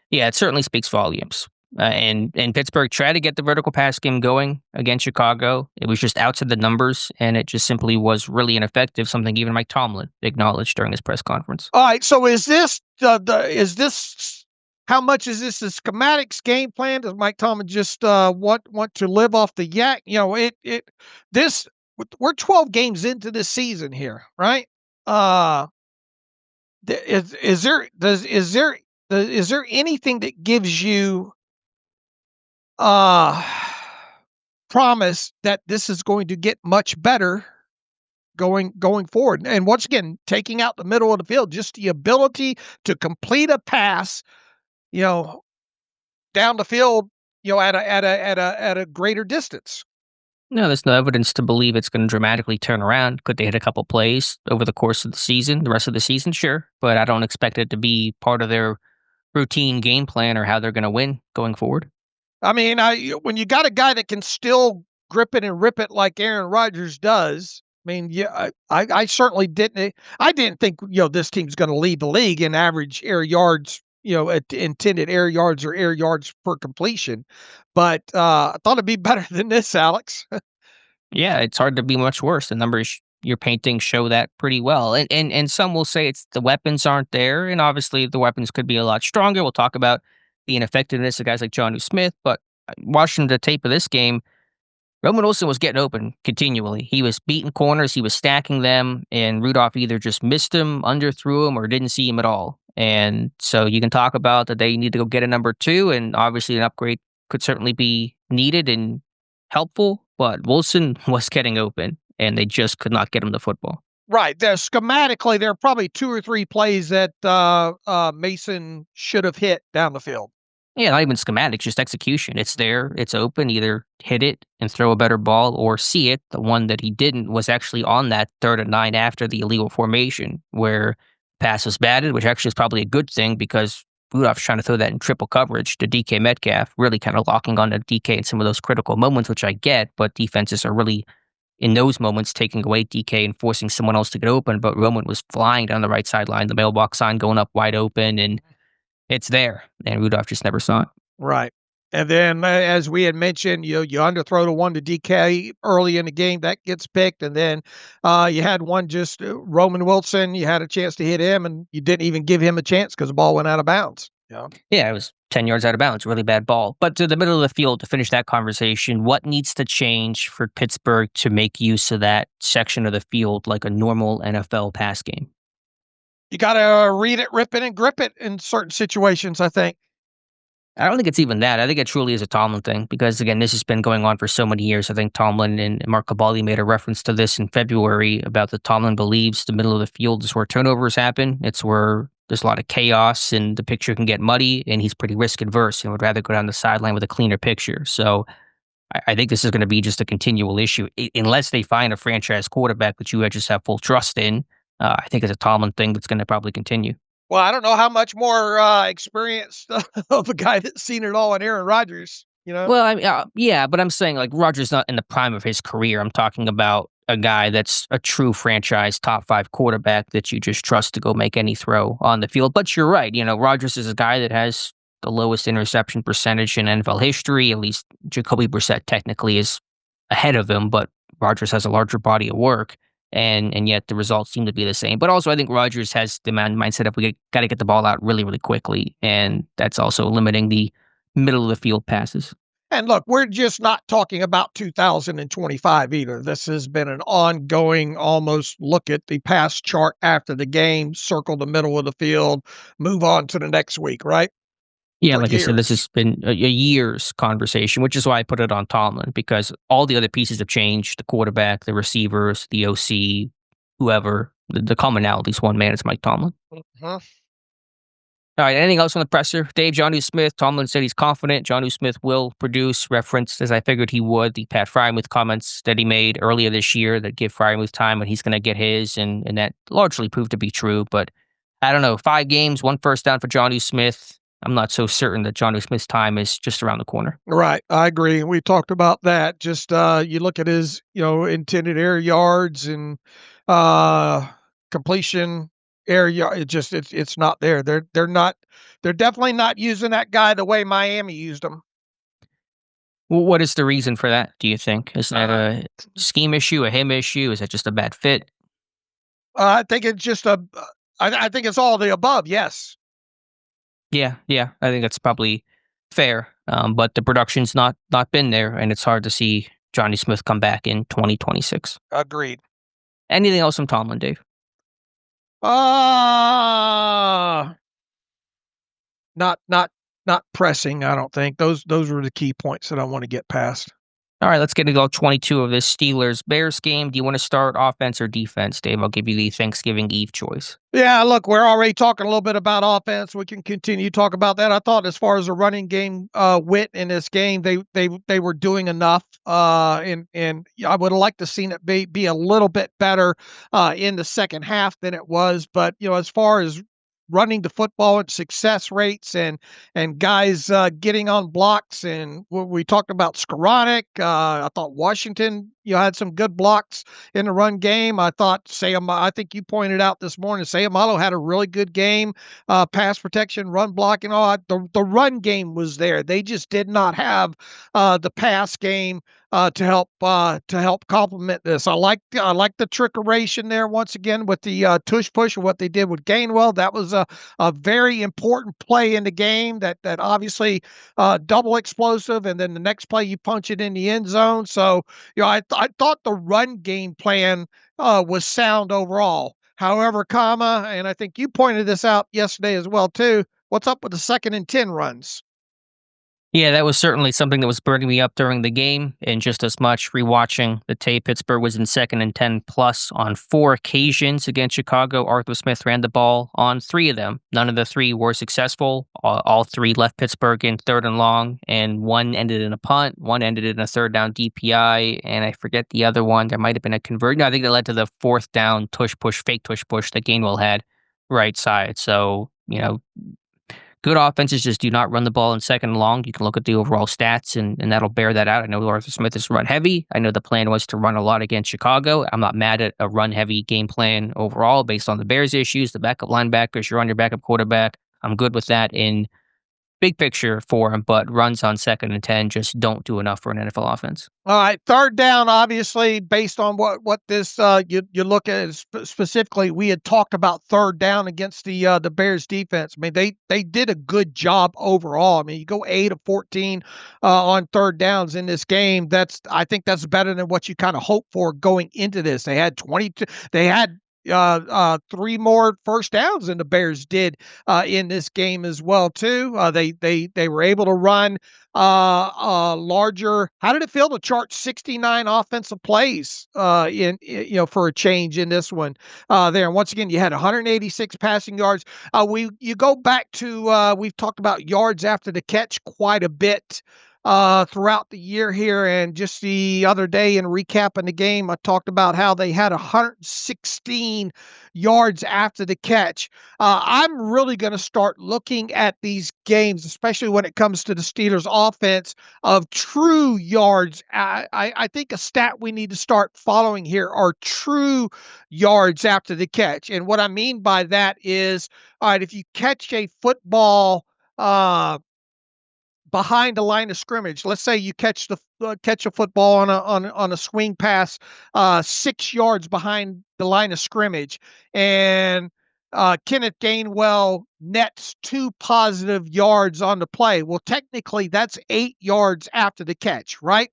Yeah, it certainly speaks volumes. And Pittsburgh tried to get the vertical pass game going against Chicago. It was just outside the numbers, and it just simply was really ineffective, something even Mike Tomlin acknowledged during his press conference. All right, so is this how much is this a schematics game plan? Does Mike Tomlin just want to live off the yak? We're 12 games into this season here, right? Is there anything that gives you promise that this is going to get much better going forward? And once again, taking out the middle of the field, just the ability to complete a pass, down the field, at a greater distance. No, there's no evidence to believe it's going to dramatically turn around. Could they hit a couple plays over the course of the season, the rest of the season? Sure. But I don't expect it to be part of their routine game plan or how they're going to win going forward. I mean, when you got a guy that can still grip it and rip it like Aaron Rodgers does, I mean, yeah, I certainly didn't. I didn't think this team's going to lead the league in average air yards, intended air yards or air yards per completion. But I thought it'd be better than this, Alex. Yeah, it's hard to be much worse. The numbers you're painting show that pretty well. And some will say it's the weapons aren't there, and obviously the weapons could be a lot stronger. We'll talk about the ineffectiveness of guys like Jonnu Smith, but watching the tape of this game, Roman Wilson was getting open continually. He was beating corners, he was stacking them, and Rudolph either just missed him, underthrew him, or didn't see him at all. And so you can talk about that they need to go get a number 2, and obviously an upgrade could certainly be needed and helpful, but Wilson was getting open, and they just could not get him the football. Right. Schematically, there are probably 2 or 3 plays that Mason should have hit down the field. Yeah, not even schematics, just execution. It's there, it's open, either hit it and throw a better ball or see it. The one that he didn't was actually on that 3rd and 9 after the illegal formation where pass was batted, which actually is probably a good thing because Rudolph's trying to throw that in triple coverage to DK Metcalf, really kind of locking on to DK in some of those critical moments, which I get, but defenses are really, in those moments, taking away DK and forcing someone else to get open. But Roman was flying down the right sideline, the mailbox sign going up wide open, and it's there, and Rudolph just never saw it. Right. And then, as we had mentioned, you underthrow the one to DK early in the game, that gets picked. And then you had one just Roman Wilson. You had a chance to hit him, and you didn't even give him a chance because the ball went out of bounds. Yeah, it was 10 yards out of bounds, really bad ball. But to the middle of the field, to finish that conversation, what needs to change for Pittsburgh to make use of that section of the field like a normal NFL pass game? You got to read it, rip it, and grip it in certain situations, I think. I don't think it's even that. I think it truly is a Tomlin thing because, again, this has been going on for so many years. I think Tomlin and Mark Cabaldi made a reference to this in February about that Tomlin believes the middle of the field is where turnovers happen. It's where there's a lot of chaos and the picture can get muddy, and he's pretty risk adverse and would rather go down the sideline with a cleaner picture. So I think this is going to be just a continual issue unless they find a franchise quarterback that you just have full trust in. I think it's a Tomlin thing that's going to probably continue. Well, I don't know how much more experience of a guy that's seen it all in Aaron Rodgers, Well, I mean, yeah, but I'm saying like Rodgers not in the prime of his career. I'm talking about a guy that's a true franchise top 5 quarterback that you just trust to go make any throw on the field. But you're right. Rodgers is a guy that has the lowest interception percentage in NFL history. At least Jacoby Brissett technically is ahead of him, but Rodgers has a larger body of work. And yet the results seem to be the same. But also, I think Rodgers has the mindset of we got to get the ball out really, really quickly. And that's also limiting the middle of the field passes. And look, we're just not talking about 2025 either. This has been an ongoing, almost look at the pass chart after the game, circle the middle of the field, move on to the next week, right? Yeah, For like years. I said, this has been a year's conversation, which is why I put it on Tomlin, because all the other pieces have changed. The quarterback, the receivers, the OC, whoever. The commonality is one man, it's Mike Tomlin. Uh-huh. All right, anything else on the presser? Dave, Jonnu Smith, Tomlin said he's confident Jonnu Smith will produce, referenced, as I figured he would, the Pat Frymuth comments that he made earlier this year that give Frymuth time and he's going to get his, and that largely proved to be true. But I don't know, 5 games, 1 first down for Jonnu Smith. I'm not so certain that Jonnu Smith's time is just around the corner. Right. I agree. We talked about that. Just you look at his, intended air yards and completion air yard. It's not there. They're definitely not using that guy the way Miami used him. Well, what is the reason for that, do you think? Is that a scheme issue, a him issue? Is that just a bad fit? I think it's just I think it's all the above. Yes. Yeah, I think that's probably fair. But the production's not been there, and it's hard to see Jonnu Smith come back in 2026. Agreed. Anything else from Tomlin, Dave? Not pressing. I don't think those were the key points that I want to get past. All right, let's get into all 22 of this Steelers-Bears game. Do you want to start offense or defense, Dave? I'll give you the Thanksgiving Eve choice. Yeah, look, we're already talking a little bit about offense. We can continue to talk about that. I thought as far as the running game wit in this game, they were doing enough. And I would have liked to seen it be a little bit better in the second half than it was. But as far as running the football and success rates and guys getting on blocks, and we talked about Skoranek. I thought Washington had some good blocks in the run game. I thought I think you pointed out this morning, Sayamalo had a really good game, pass protection, run blocking. The run game was there. They just did not have the pass game to help complement this. I like the trickeration there once again with the tush push and what they did with Gainwell. That was a very important play in the game. That obviously double explosive, and then the next play you punch it in the end zone. So I thought the run game plan was sound overall. However, and I think you pointed this out yesterday as well too. What's up with the 2nd and 10 runs? Yeah, that was certainly something that was burning me up during the game, and just as much rewatching the tape. Pittsburgh was in 2nd and 10 plus on 4 occasions against Chicago. Arthur Smith ran the ball on 3 of them. None of the 3 were successful. All 3 left Pittsburgh in 3rd and long, and one ended in a punt, one ended in a 3rd down DPI, and I forget the other one. There might have been a conversion. No, I think that led to the 4th down fake tush push that Gainwell had right side. So, good offenses just do not run the ball in 2nd and long. You can look at the overall stats, and that'll bear that out. I know Arthur Smith is run heavy. I know the plan was to run a lot against Chicago. I'm not mad at a run-heavy game plan overall based on the Bears' issues, the backup linebackers, you're on your backup quarterback. I'm good with that in big picture for him, but runs on 2nd and 10 just don't do enough for an NFL offense. All right, 3rd down, obviously, based on what this you look at specifically, we had talked about 3rd down against the Bears defense. I mean, they did a good job overall. I mean, you go 8 of 14 on 3rd downs in this game. I think that's better than what you kind of hope for going into this. They had 22. They had 3 more 1st downs than the Bears did in this game as well too. They were able to run larger. How did it feel to chart 69 offensive plays in for a change in this one there? And once again, you had 186 passing yards. You go back to we've talked about yards after the catch quite a bit throughout the year here, and just the other day in recapping the game, I talked about how they had 116 yards after the catch. I'm really going to start looking at these games, especially when it comes to the Steelers offense, of true yards. I think a stat we need to start following here are true yards after the catch. And what I mean by that is, all right, if you catch a football behind the line of scrimmage. Let's say you catch a football on a swing pass 6 yards behind the line of scrimmage, and Kenneth Gainwell nets 2 positive yards on the play. Well, technically that's 8 yards after the catch, right?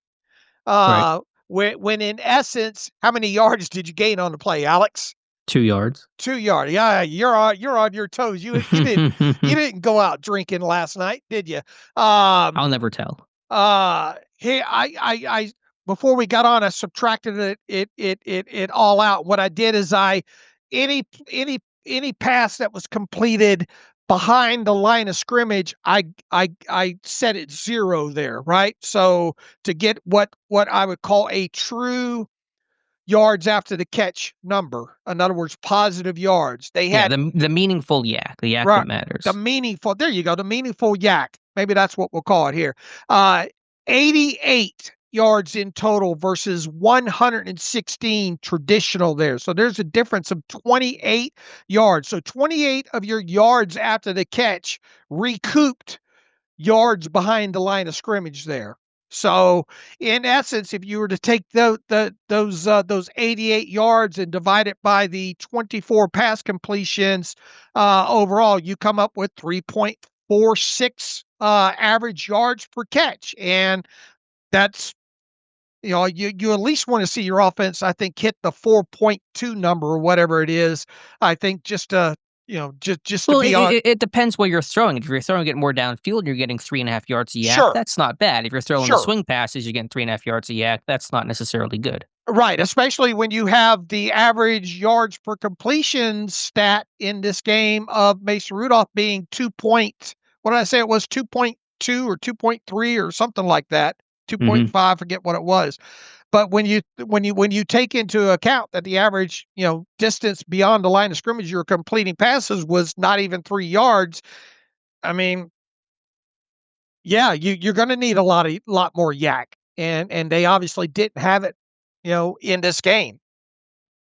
Right. When in essence, how many yards did you gain on the play, Alex? 2 yards. 2 yards. Yeah, you're on your toes. You didn't go out drinking last night, did you? I'll never tell. Hey, I before we got on, I subtracted it all out. What I did is any pass that was completed behind the line of scrimmage, I set it 0 there, right? So to get what I would call a true yards after the catch number. In other words, positive yards. They had the meaningful yak, the yak right, that matters. the meaningful. There you go. The meaningful yak. Maybe that's what we'll call it here. 88 yards in total versus 116 traditional there. So there's a difference of 28 yards. So 28 of your yards after the catch recouped yards behind the line of scrimmage there. So, in essence, if you were to take those 88 yards and divide it by the 24 pass completions overall, you come up with 3.46 average yards per catch, and that's you at least want to see your offense, I think, hit the 4.2 number or whatever it is. I think just to Well, be on. it depends what you're throwing. If you're throwing it more downfield, you're getting 3.5 yards a yak. Sure. That's not bad. If you're throwing the Sure. swing passes, you're getting 3.5 yards a yak. That's not necessarily good. Right, especially when you have the average yards per completion stat in this game of Mason Rudolph being 2.2 or 2.3 or something like that. 2.5, forget what it was. But when you take into account that the average, distance beyond the line of scrimmage you're completing passes was not even 3 yards, I mean, yeah, you're going to need a lot more yak, and they obviously didn't have it, in this game.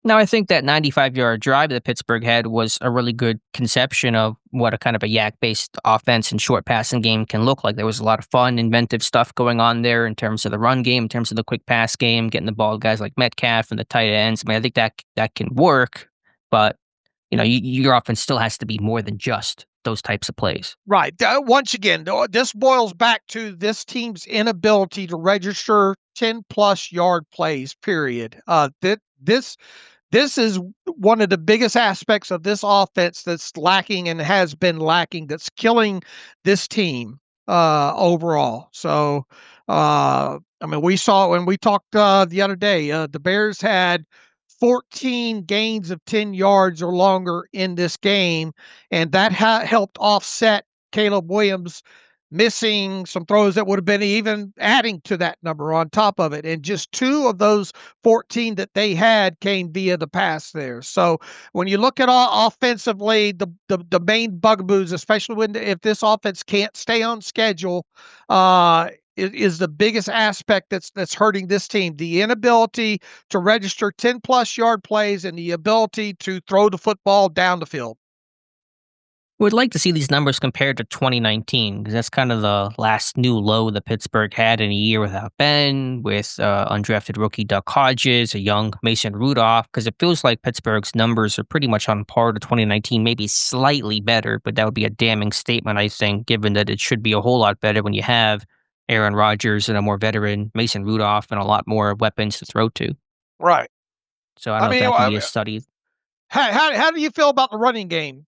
Now, I think that 95-yard drive that Pittsburgh had was a really good conception of what a kind of a yak-based offense and short passing game can look like. There was a lot of fun, inventive stuff going on there in terms of the run game, in terms of the quick pass game, getting the ball to guys like Metcalf and the tight ends. I mean, I think that can work, but your offense still has to be more than just those types of plays. Right. Once again, this boils back to this team's inability to register 10-plus yard plays, period. This is one of the biggest aspects of this offense that's lacking and has been lacking, that's killing this team overall. So, I mean, we saw when we talked the other day, the Bears had 14 gains of 10 yards or longer in this game, and that helped offset Caleb Williams missing some throws that would have been even adding to that number on top of it. And just 2 of those 14 that they had came via the pass there. So when you look at offensively, the main bugaboos, especially if this offense can't stay on schedule, is the biggest aspect that's hurting this team. The inability to register 10-plus yard plays and the ability to throw the football down the field. Would like to see these numbers compared to 2019 because that's kind of the last new low that Pittsburgh had in a year without Ben, with undrafted rookie Duck Hodges, a young Mason Rudolph. Because it feels like Pittsburgh's numbers are pretty much on par to 2019, maybe slightly better, but that would be a damning statement, I think, given that it should be a whole lot better when you have Aaron Rodgers and a more veteran Mason Rudolph and a lot more weapons to throw to. Right. So I don't know if that can be a study. How do you feel about the running game?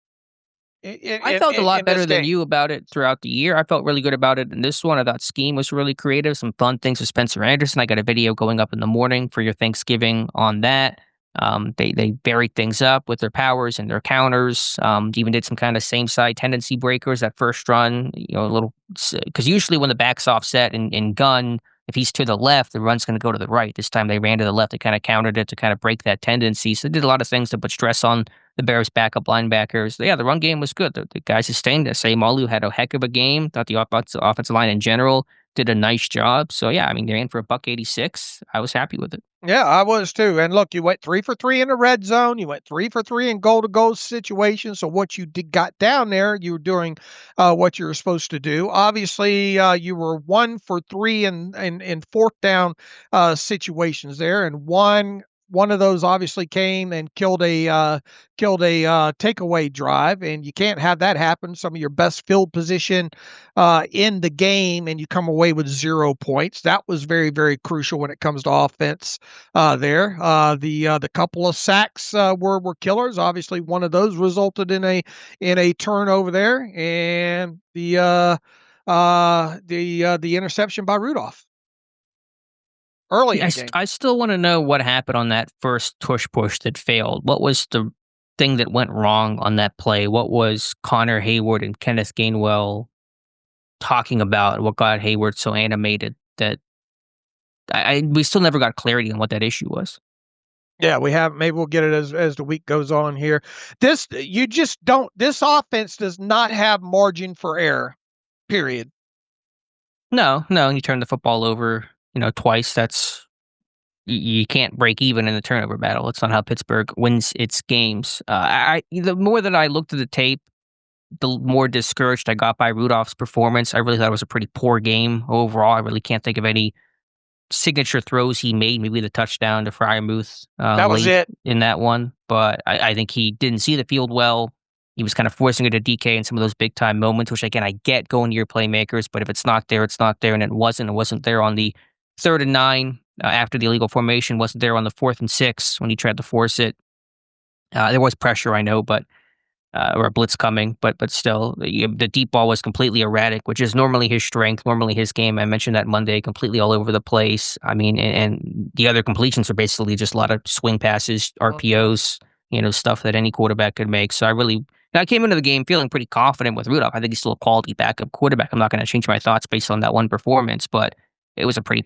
I felt a lot better than you about it throughout the year. I felt really good about it in this one. I thought scheme was really creative, some fun things with Spencer Anderson. I got a video going up in the morning for your Thanksgiving on that. They varied things up with their powers and their counters. Even did some kind of same side tendency breakers that first run. A little, because usually when the back's offset in gun, if he's to the left, the run's going to go to the right. This time they ran to the left. They kind of countered it to kind of break that tendency. So they did a lot of things to put stress on the Bears' backup linebackers. Yeah, the run game was good. The guys sustained it. Malu had a heck of a game. Thought the offensive line in general did a nice job. So yeah, I mean, they ran for $186. I was happy with it. Yeah, I was too. And look, you went 3 for 3 in the red zone. You went 3 for 3 in goal-to-goal situations. So what you got down there, you were doing what you were supposed to do. Obviously, you were 1 for 3 in fourth down situations there, and one of those obviously came and killed a takeaway drive, and you can't have that happen. Some of your best field position in the game, and you come away with 0 points. That was very, very crucial when it comes to offense. There, the couple of sacks were killers. Obviously, one of those resulted in a turnover there, and the interception by Rudolph early in the game. I still want to know what happened on that first tush push that failed. What was the thing that went wrong on that play? What was Connor Hayward and Kenneth Gainwell talking about? What got Hayward so animated that we still never got clarity on what that issue was? Yeah, we have. Maybe we'll get it as the week goes on here. This offense does not have margin for error. Period. No, and you turn the football over, twice. That's you can't break even in the turnover battle. It's not how Pittsburgh wins its games. The more that I looked at the tape, the more discouraged I got by Rudolph's performance. I really thought it was a pretty poor game overall. I really can't think of any signature throws he made. Maybe the touchdown to Freiermuth that was it in that one, but I think he didn't see the field well. He was kind of forcing it to DK in some of those big time moments, which again I get going to your playmakers, but if it's not there, it's not there, and it wasn't there on the 3rd and 9 after the illegal formation, wasn't there on the 4th and 6 when he tried to force it. There was pressure, I know, but or a blitz coming, but still, the deep ball was completely erratic, which is normally his strength, normally his game. I mentioned that Monday, completely all over the place. I mean, and the other completions are basically just a lot of swing passes, RPOs, stuff that any quarterback could make. So I came into the game feeling pretty confident with Rudolph. I think he's still a quality backup quarterback. I'm not going to change my thoughts based on that one performance, but that was a pretty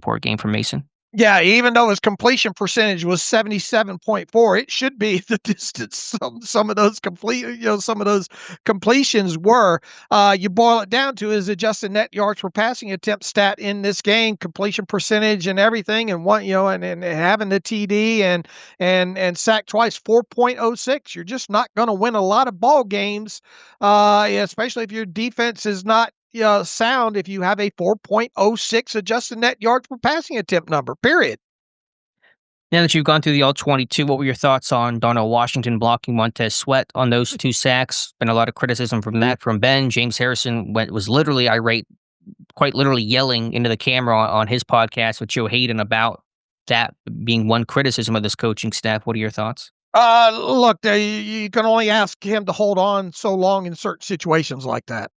poor game from Mason. Yeah, even though his completion percentage was 77.4, it should be the distance some of those some of those completions were. You boil it down to his adjusted net yards per passing attempt stat in this game, completion percentage and everything, and and having the TD and sack twice, 4.06. You're just not going to win a lot of ball games, especially if your defense is not sound if you have a 4.06 adjusted net yards per passing attempt number, period. Now that you've gone through the All-22, what were your thoughts on Darnell Washington blocking Montez Sweat on those 2 sacks? Been a lot of criticism from that from Ben. James Harrison was literally irate, quite literally yelling into the camera on his podcast with Joe Hayden about that being one criticism of this coaching staff. What are your thoughts? Look, you can only ask him to hold on so long in certain situations like that.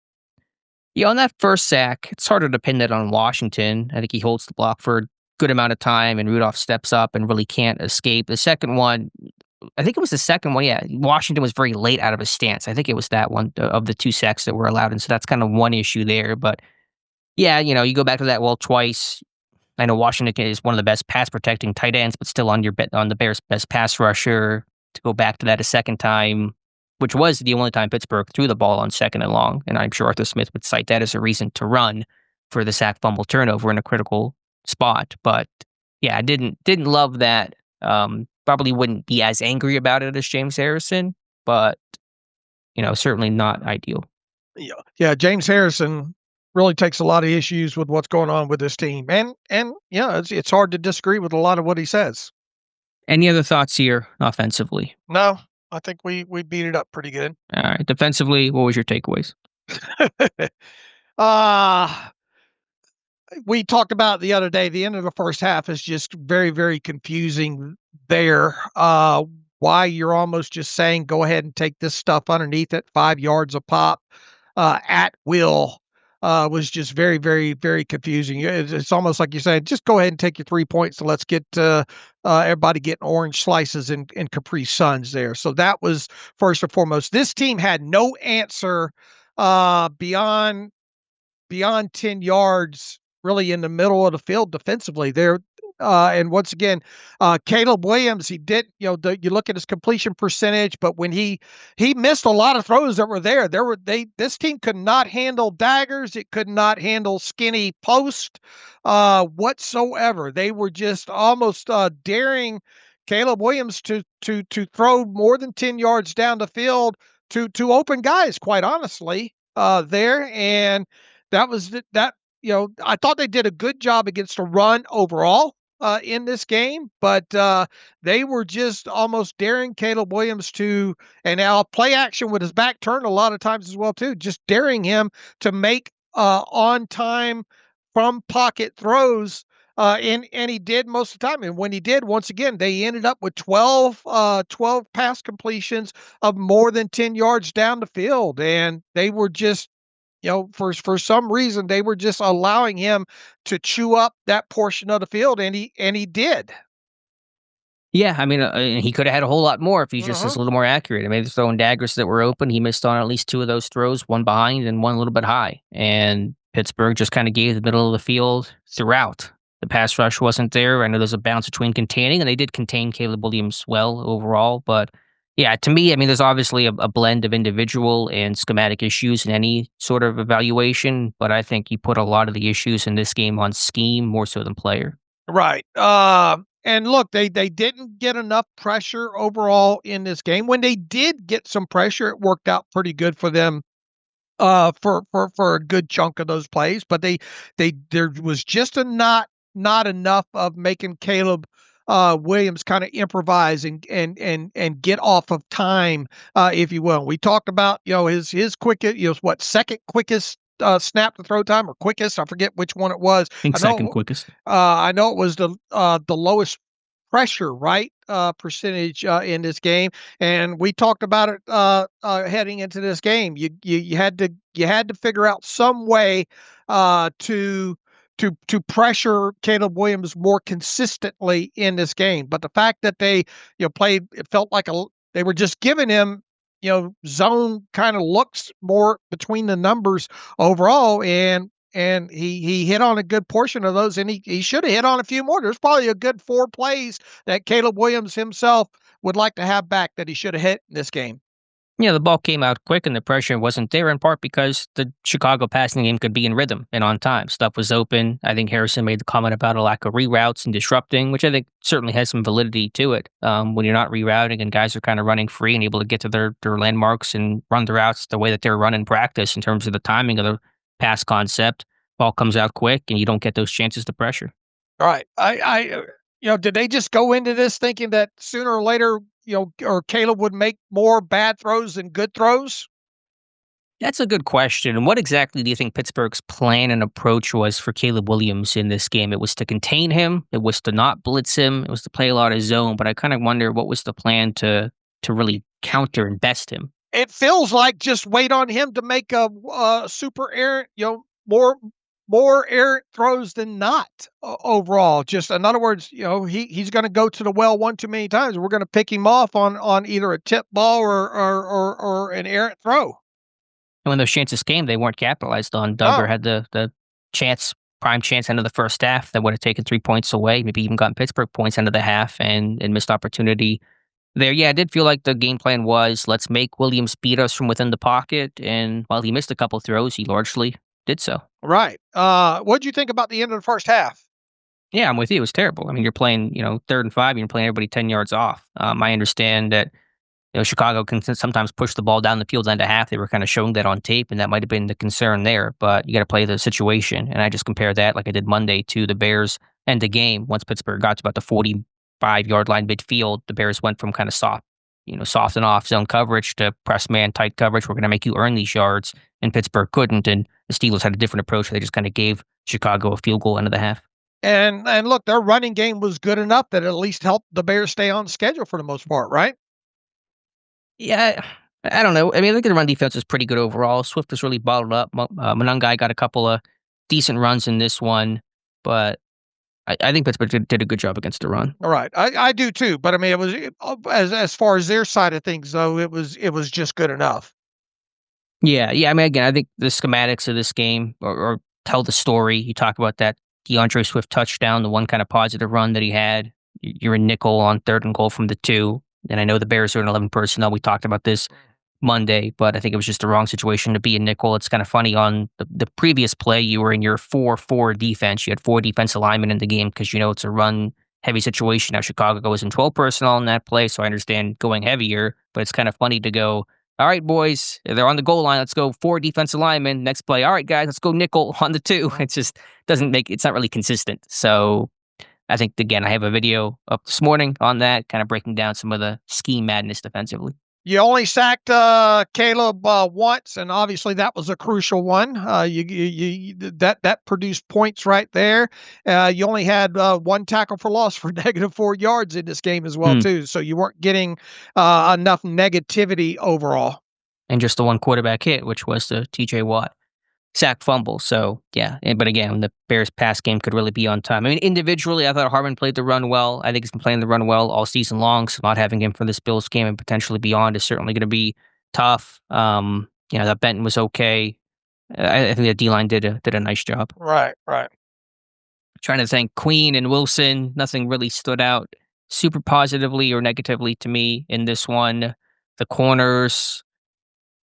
Yeah, on that first sack, it's harder to pin that on Washington. I think he holds the block for a good amount of time, and Rudolph steps up and really can't escape. The second one, I think it was the second one. Yeah, Washington was very late out of his stance. I think it was that one of the 2 sacks that were allowed, and so that's kind of one issue there. But yeah, you go back to that well twice. I know Washington is one of the best pass protecting tight ends, but still on the Bears' best pass rusher. To go back to that a second time, which was the only time Pittsburgh threw the ball on 2nd and long, and I'm sure Arthur Smith would cite that as a reason to run for the sack, fumble, turnover in a critical spot. But yeah, I didn't love that. Probably wouldn't be as angry about it as James Harrison, but certainly not ideal. Yeah, James Harrison really takes a lot of issues with what's going on with this team, and yeah, it's hard to disagree with a lot of what he says. Any other thoughts here offensively? No, I think we beat it up pretty good. All right, defensively, what was your takeaways? We talked about the other day, the end of the first half is just very, very confusing there. Why you're almost just saying, go ahead and take this stuff underneath it, 5 yards a pop, at will, was just very, very, very confusing. It's almost like you're saying, just go ahead and take your 3 points and let's get everybody getting orange slices and Capri Suns there. So that was first and foremost. This team had no answer beyond 10 yards, really in the middle of the field defensively there. And once again, Caleb Williams, he did, you look at his completion percentage, but when he missed a lot of throws that were there, this team could not handle daggers. It could not handle skinny post, whatsoever. They were just almost, daring Caleb Williams to throw more than 10 yards down the field to open guys, quite honestly, there. And that was that, I thought they did a good job against the run overall in this game, but they were just almost daring Caleb Williams to, and now play action with his back turned a lot of times as well too, just daring him to make on time from pocket throws. And he did most of the time. And when he did, once again, they ended up with 12 pass completions of more than 10 yards down the field. And they were just, for some reason, they were just allowing him to chew up that portion of the field, and he did. Yeah, I mean, he could have had a whole lot more if he's just a little more accurate. I mean, he's throwing daggers that were open. He missed on at least 2 of those throws, one behind and one a little bit high. And Pittsburgh just kind of gave the middle of the field throughout. The pass rush wasn't there. I know there's a balance between containing, and they did contain Caleb Williams well overall, but yeah, to me, I mean, there's obviously a blend of individual and schematic issues in any sort of evaluation, but I think you put a lot of the issues in this game on scheme more so than player. Right. And look, they didn't get enough pressure overall in this game. When they did get some pressure, it worked out pretty good for them for a good chunk of those plays, but there was just not enough of making Caleb Williams kind of improvise and get off of time, if you will. We talked about, his quickest, second quickest snap to throw time, or quickest. I forget which one it was. I think second quickest. I know it was the lowest pressure, right? Percentage in this game. And we talked about it heading into this game. You had to figure out some way to pressure Caleb Williams more consistently in this game. But the fact that they, played, it felt like they were just giving him, zone kind of looks more between the numbers overall. And and he hit on a good portion of those, and he should have hit on a few more. There's probably a good 4 plays that Caleb Williams himself would like to have back that he should have hit in this game. Yeah, the ball came out quick and the pressure wasn't there in part because the Chicago passing game could be in rhythm and on time. Stuff was open. I think Harrison made the comment about a lack of reroutes and disrupting, which I think certainly has some validity to it. When you're not rerouting and guys are kind of running free and able to get to their landmarks and run their routes the way that they're running practice in terms of the timing of the pass concept, ball comes out quick and you don't get those chances to pressure. All right. Did they just go into this thinking that sooner or later, or Caleb would make more bad throws than good throws? That's a good question. And what exactly do you think Pittsburgh's plan and approach was for Caleb Williams in this game? It was to contain him. It was to not blitz him. It was to play a lot of zone. But I kind of wonder what was the plan to really counter and best him. It feels like just wait on him to make a super errant, more errant throws than not overall. Just in other words, he's going to go to the well one too many times. We're going to pick him off on either a tip ball or an errant throw. And when those chances came, they weren't capitalized on. Duggar had the prime chance end of the first half that would have taken 3 points away, maybe even gotten Pittsburgh points end of the half and missed opportunity there. Yeah, I did feel like the game plan was let's make Williams beat us from within the pocket. And while he missed a couple throws, he largely did so. Right. What did you think about the end of the first half? Yeah, I'm with you. It was terrible. I mean, you're playing, 3rd and 5, you're playing everybody 10 yards off. I understand that Chicago can sometimes push the ball down the field end of half. They were kind of showing that on tape, and that might have been the concern there. But you got to play the situation. And I just compare that, like I did Monday, to the Bears end the game. Once Pittsburgh got to about the 45-yard line midfield, the Bears went from kind of soft and off zone coverage to press man tight coverage. We're going to make you earn these yards. And Pittsburgh couldn't. And the Steelers had a different approach. They just kind of gave Chicago a field goal end of the half. And look, their running game was good enough that it at least helped the Bears stay on schedule for the most part, right? Yeah, I don't know. I mean, I think the run defense was pretty good overall. Swift was really bottled up. Monangai got a couple of decent runs in this one, but I think Pittsburgh did a good job against the run. All right, I do too. But I mean, it was as far as their side of things, though, it was just good enough. Yeah. I mean, again, I think the schematics of this game or tell the story. You talk about that DeAndre Swift touchdown, the one kind of positive run that he had. You're in nickel on 3rd and goal from the 2. And I know the Bears are in 11 personnel. We talked about this Monday, but I think it was just the wrong situation to be in nickel. It's kind of funny on the previous play, you were in your 4-4 defense. You had 4 defensive linemen in the game because it's a run-heavy situation. Now, Chicago goes in 12 personnel in that play, so I understand going heavier, but it's kind of funny to go, all right, boys, they're on the goal line. Let's go 4 defensive linemen. Next play, all right, guys, let's go nickel on the 2. It just it's not really consistent. So I think, again, I have a video up this morning on that, kind of breaking down some of the scheme madness defensively. You only sacked Caleb once, and obviously that was a crucial one. That produced points right there. You only had 1 tackle for loss for -4 yards in this game as well, too. So you weren't getting enough negativity overall. And just the 1 quarterback hit, which was the TJ Watt sack fumble. So, yeah. But again, the Bears pass game could really be on time. I mean, individually, I thought Harmon played the run well. I think he's been playing the run well all season long. So not having him for this Bills game and potentially beyond is certainly going to be tough. That Benton was okay. I think the D-line did a nice job. Right. Trying to think, Queen and Wilson, nothing really stood out super positively or negatively to me in this one. The corners,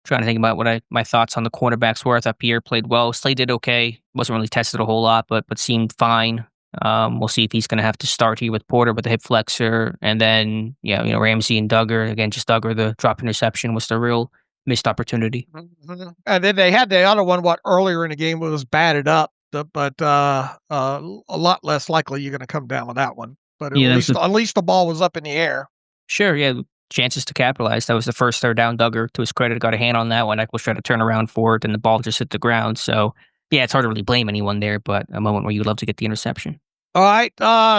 trying to think about what my thoughts on the cornerbacks were. I thought Pierre played well. Slay did okay. Wasn't really tested a whole lot, but seemed fine. We'll see if he's going to have to start here with Porter with the hip flexor. And then, Ramsey and Duggar. Again, just Duggar, the drop interception was the real missed opportunity. Mm-hmm. And then they had the other one, earlier in the game was batted up, but a lot less likely you're going to come down with that one. But at least the ball was up in the air. Sure, yeah. Chances to capitalize. That was the first 3rd down. Duggar, to his credit, got a hand on that one. Echols tried to turn around for it, and the ball just hit the ground. So, yeah, it's hard to really blame anyone there, but a moment where you'd love to get the interception. All right,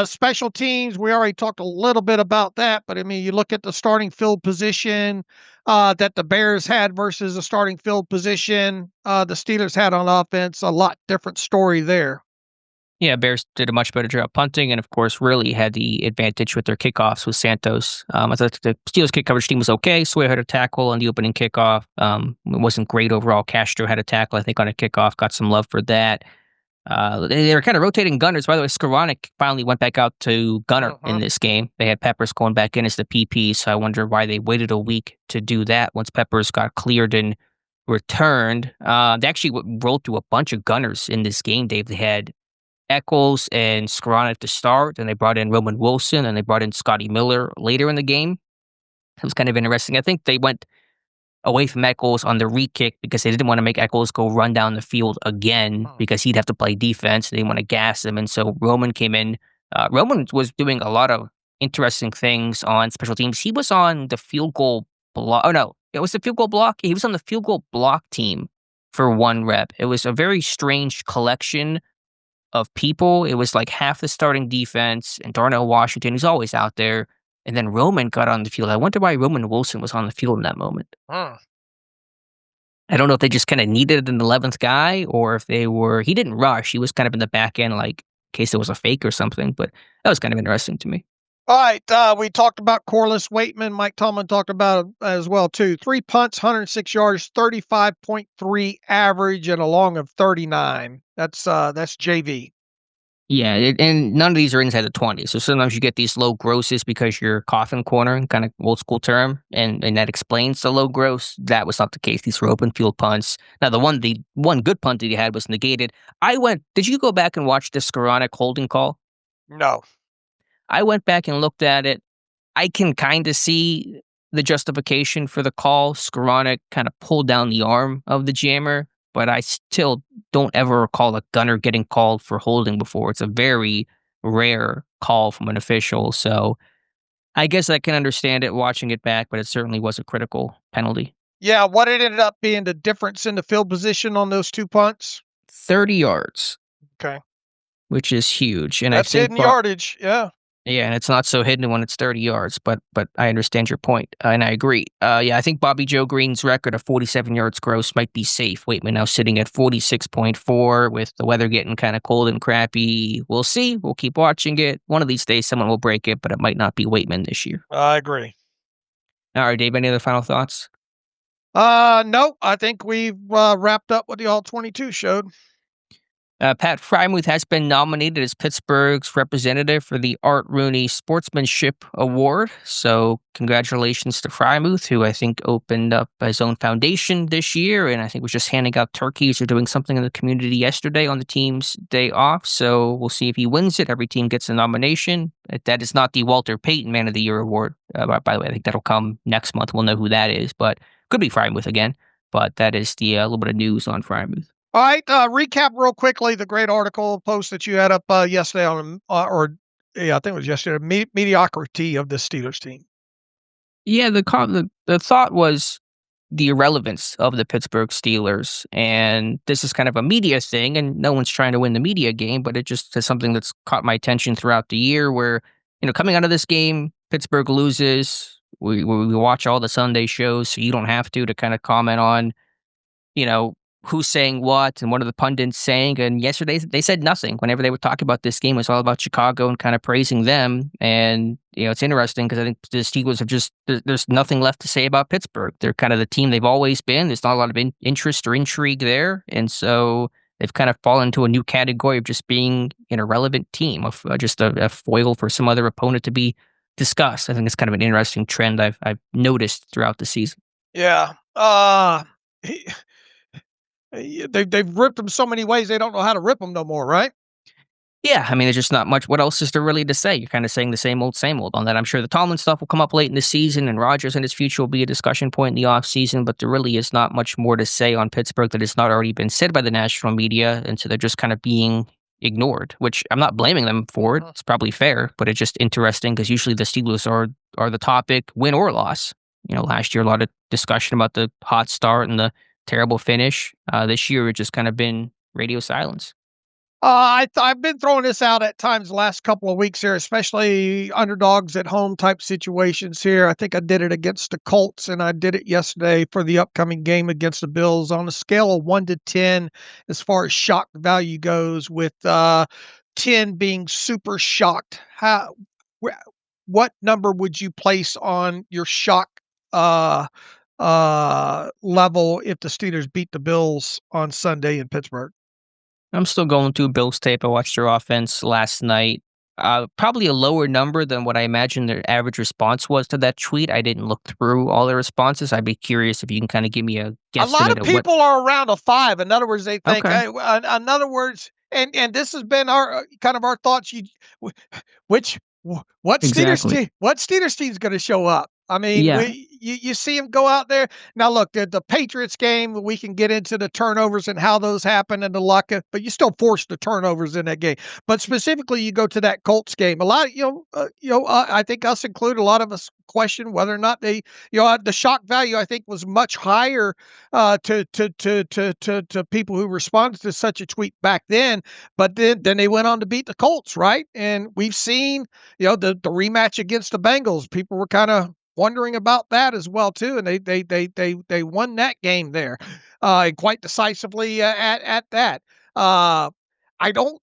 special teams, we already talked a little bit about that, but I mean, you look at the starting field position that the Bears had versus the starting field position the Steelers had on offense, a lot different story there. Yeah, Bears did a much better job punting, and of course, really had the advantage with their kickoffs with Santos. I thought the Steelers kick coverage team was okay. Sway had a tackle on the opening kickoff. It wasn't great overall. Castro had a tackle, I think, on a kickoff. Got some love for that. They were kind of rotating gunners. By the way, Skoranek finally went back out to gunner in this game. They had Peppers going back in as the PP, so I wonder why they waited a week to do that once Peppers got cleared and returned. They actually rolled through a bunch of gunners in this game, Dave. They had Eccles and Skoranek to start, and they brought in Roman Wilson, and they brought in Scotty Miller later in the game. It was kind of interesting. I think they went away from Eccles on the re-kick because they didn't want to make Eccles go run down the field again because he'd have to play defense. They didn't want to gas him, and so Roman came in. Roman was doing a lot of interesting things on special teams. He was on the field goal block. Oh, no. It was the field goal block. He was on the field goal block team for one rep. It was a very strange collection of people. It was like half the starting defense and Darnell Washington, who's always out there. And then Roman got on the field. I wonder why Roman Wilson was on the field in that moment. I don't know if they just kind of needed an 11th guy or if he didn't rush. He was kind of in the back end, like in case it was a fake or something. But that was kind of interesting to me. All right, we talked about Corliss Waitman. Mike Tomlin talked about it as well, too. 3 punts, 106 yards, 35.3 average, and a long of 39. That's JV. Yeah, and none of these are inside the 20. So sometimes you get these low grosses because you're coffin corner, kind of old school term, and that explains the low gross. That was not the case. These were open field punts. Now, the one good punt that he had was negated. Did you go back and watch the Skoranek holding call? No. I went back and looked at it. I can kind of see the justification for the call. Skoranek kind of pulled down the arm of the jammer, but I still don't ever recall a gunner getting called for holding before. It's a very rare call from an official, so I guess I can understand it watching it back, but it certainly was a critical penalty. Yeah, what it ended up being the difference in the field position on those 2 punts? 30 yards. Okay. Which is huge. And that's I think hidden yardage, yeah. Yeah, and it's not so hidden when it's 30 yards, but I understand your point, and I agree. Yeah, I think Bobby Joe Green's record of 47 yards gross might be safe. Waitman now sitting at 46.4 with the weather getting kind of cold and crappy. We'll see. We'll keep watching it. One of these days, someone will break it, but it might not be Waitman this year. I agree. All right, Dave, any other final thoughts? No, I think we've wrapped up what the All22 showed. Pat Frymouth has been nominated as Pittsburgh's representative for the Art Rooney Sportsmanship Award. So congratulations to Frymouth, who I think opened up his own foundation this year, and I think was just handing out turkeys or doing something in the community yesterday on the team's day off. So we'll see if he wins it. Every team gets a nomination. That is not the Walter Payton Man of the Year award. By the way, I think that'll come next month. We'll know who that is, but could be Frymouth again. But that is the little bit of news on Frymouth. All right, recap real quickly the great article post that you had up yesterday on, I think it was yesterday, mediocrity of the Steelers team. Yeah, the thought was the irrelevance of the Pittsburgh Steelers, and this is kind of a media thing, and no one's trying to win the media game, but it just is something that's caught my attention throughout the year where, coming out of this game, Pittsburgh loses, we watch all the Sunday shows, so you don't have to kind of comment on, who's saying what and what are the pundits saying. And yesterday they said nothing. Whenever they would talk about this game, it was all about Chicago and kind of praising them. And, it's interesting because I think the Steelers have just, there's nothing left to say about Pittsburgh. They're kind of the team they've always been. There's not a lot of interest or intrigue there. And so they've kind of fallen into a new category of just being an irrelevant team, of just a foil for some other opponent to be discussed. I think it's kind of an interesting trend I've noticed throughout the season. Yeah. They've ripped them so many ways they don't know how to rip them no more, right? Yeah, I mean, there's just not much. What else is there really to say? You're kind of saying the same old on that. I'm sure the Tomlin stuff will come up late in the season, and Rodgers and his future will be a discussion point in the offseason, but there really is not much more to say on Pittsburgh that has not already been said by the national media, and so they're just kind of being ignored, which I'm not blaming them for it. It's probably fair, but it's just interesting because usually the Steelers are the topic, win or loss. Last year, a lot of discussion about the hot start and the terrible finish. This year, it's just kind of been radio silence. I've been throwing this out at times the last couple of weeks here, especially underdogs at home type situations here. I think I did it against the Colts, and I did it yesterday for the upcoming game against the Bills on a scale of 1 to 10 as far as shock value goes, with 10 10 being super shocked, what number would you place on your shock level if the Steelers beat the Bills on Sunday in Pittsburgh? I'm still going through Bills tape. I watched their offense last night. Probably a lower number than what I imagined their average response was to that tweet. I didn't look through all the responses. I'd be curious if you can kind of give me a A lot guesstimate of of what. people are around a 5. In other words, they think, Okay. hey, in other words, and this has been our kind of our thoughts. Which what Exactly. Steelers team's going to show up? I mean, Yeah. you see them go out there. Now, look, the Patriots game, we can get into the turnovers and how those happen and the luck, but you still force the turnovers in that game. But specifically, you go to that Colts game. A lot of, I think us included, a lot of us question whether or not they, the shock value, I think, was much higher to people who responded to such a tweet back then. But then they went on to beat the Colts, right? And we've seen, the rematch against the Bengals. People were kind of wondering about that as well too, and they won that game there, and quite decisively at that. I don't.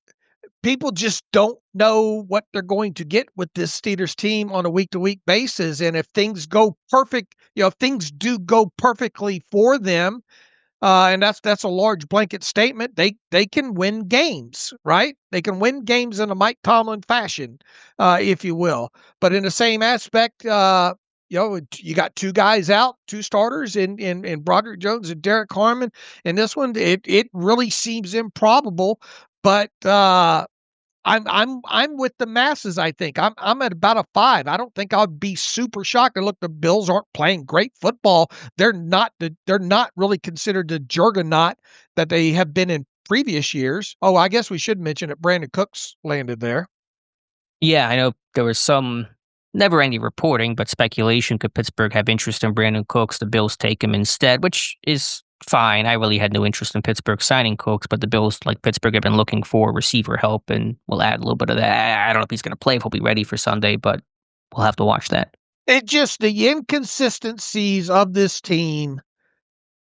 People just don't know what they're going to get with this Steelers team on a week-to-week basis, and if things go perfect, if things do go perfectly for them, and that's a large blanket statement. They can win games, right? They can win games in a Mike Tomlin fashion, if you will. But in the same aspect, you got 2 guys out, 2 starters in Broderick Jones and Derrick Harmon. And this one, it really seems improbable. But I'm with the masses. I think I'm at about a 5. I don't think I'd be super shocked. And look, the Bills aren't playing great football. They're not really considered the juggernaut that they have been in previous years. Oh, I guess we should mention that Brandon Cooks landed there. Yeah, I know there was some never any reporting, but speculation could Pittsburgh have interest in Brandon Cooks, the Bills take him instead, which is fine. I really had no interest in Pittsburgh signing Cooks, but the Bills, like Pittsburgh, have been looking for receiver help, and we'll add a little bit of that. I don't know if he's going to play, if he'll be ready for Sunday, but we'll have to watch that. It just the inconsistencies of this team,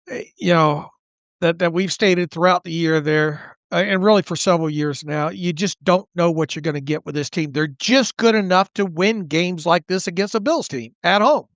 that we've stated throughout the year there, and really for several years now. You just don't know what you're going to get with this team. They're just good enough to win games like this against a Bills team at home.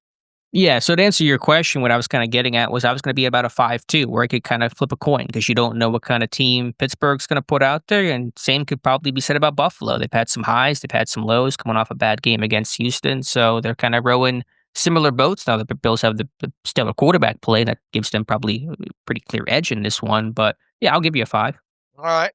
Yeah, so to answer your question, what I was kind of getting at was I was going to be about a 5-2, where I could kind of flip a coin because you don't know what kind of team Pittsburgh's going to put out there, and same could probably be said about Buffalo. They've had some highs, they've had some lows, coming off a bad game against Houston, so they're kind of rowing similar boats. Now the Bills have the stellar quarterback play that gives them probably a pretty clear edge in this one, but yeah, I'll give you a 5. All right.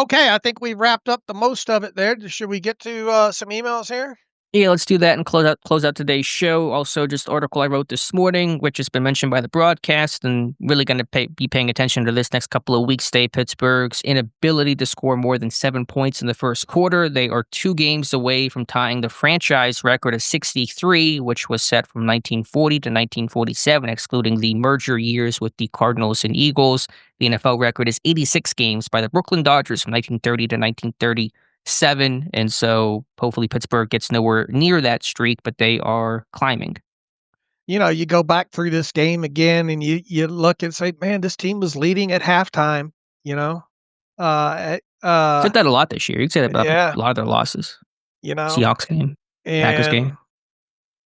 Okay, I think we wrapped up the most of it there. Should we get to some emails here? Yeah, let's do that and close out today's show. Also, just article I wrote this morning, which has been mentioned by the broadcast, and really going to be paying attention to this next couple of weeks. Pittsburgh's inability to score more than 7 points in the first quarter. They are 2 games away from tying the franchise record of 63, which was set from 1940 to 1947, excluding the merger years with the Cardinals and Eagles. The NFL record is 86 games by the Brooklyn Dodgers from 1930 to 1937, and so hopefully Pittsburgh gets nowhere near that streak, but they are climbing. You go back through this game again and you look and say, man, this team was leading at halftime, Said that a lot this year. You'd say that about yeah, a lot of their losses. Seahawks game, Packers game.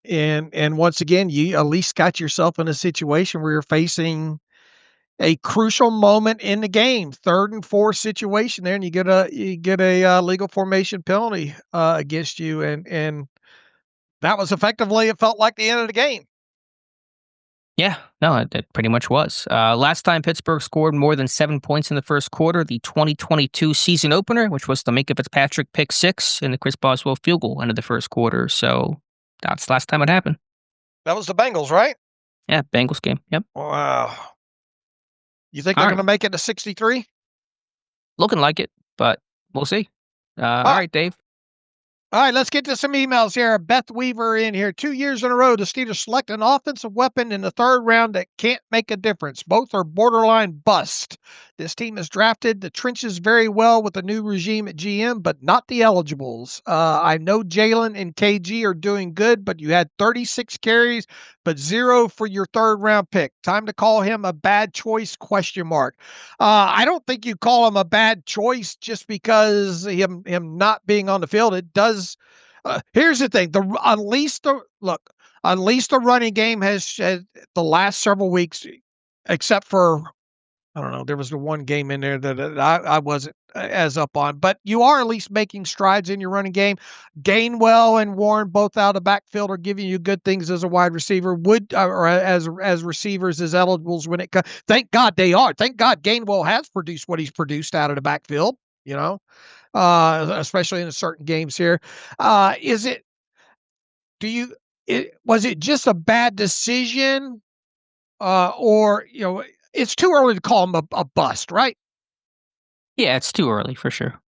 And once again, you at least got yourself in a situation where you're facing a crucial moment in the game, 3rd and 4 situation there, and you get a legal formation penalty against you, and that was effectively, it felt like the end of the game. Yeah, no, it pretty much was. Last time Pittsburgh scored more than 7 points in the first quarter, the 2022 season opener, which was the Minka Fitzpatrick pick 6 and the Chris Boswell field goal into the first quarter. So that's the last time it happened. That was the Bengals, right? Yeah, Bengals game. Yep. Wow. You think they're going to make it to 63? Looking like it, but we'll see. All right, Dave. All right, let's get to some emails here. Beth Weaver in here. 2 years in a row, the Steelers select an offensive weapon in the 3rd round that can't make a difference. Both are borderline bust. This team has drafted the trenches very well with the new regime at GM, but not the eligibles. I know Jalen and KG are doing good, but you had 36 carries but 0 for your 3rd round pick. Time to call him a bad choice, ? I don't think you call him a bad choice just because him not being on the field. It does. Here's the thing: at least the running game has the last several weeks, except for, I don't know, there was the one game in there that I wasn't as up on, but you are at least making strides in your running game. Gainwell and Warren, both out of the backfield, are giving you good things as a wide receiver, or as receivers, as eligibles when it comes. Thank God they are. Thank God Gainwell has produced what he's produced out of the backfield, especially in certain games here. Was it just a bad decision? Or, it's too early to call him a bust, right? Yeah, it's too early for sure.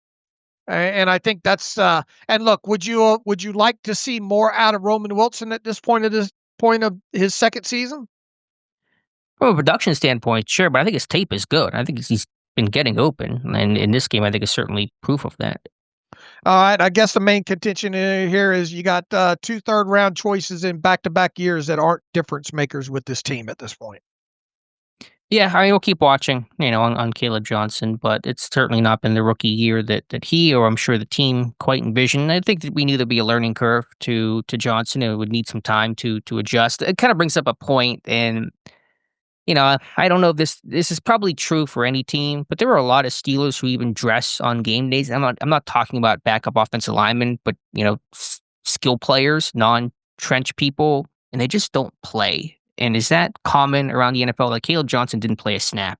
And I think that's and look, would you like to see more out of Roman Wilson at this point of his second season? From a production standpoint, sure, but I think his tape is good. I think he's been getting open, and in this game, I think is certainly proof of that. All right, I guess the main contention here is you got 2 third-round choices in back-to-back years that aren't difference makers with this team at this point. Yeah, I mean, we'll keep watching, on Caleb Johnson, but it's certainly not been the rookie year that he, or I'm sure the team, quite envisioned. I think that we knew there'd be a learning curve to Johnson, and it would need some time to adjust. It kind of brings up a point, and I don't know if this is probably true for any team, but there are a lot of Steelers who even dress on game days. I'm not talking about backup offensive linemen, but skill players, non-trench people, and they just don't play. And is that common around the NFL? Like Caleb Johnson didn't play a snap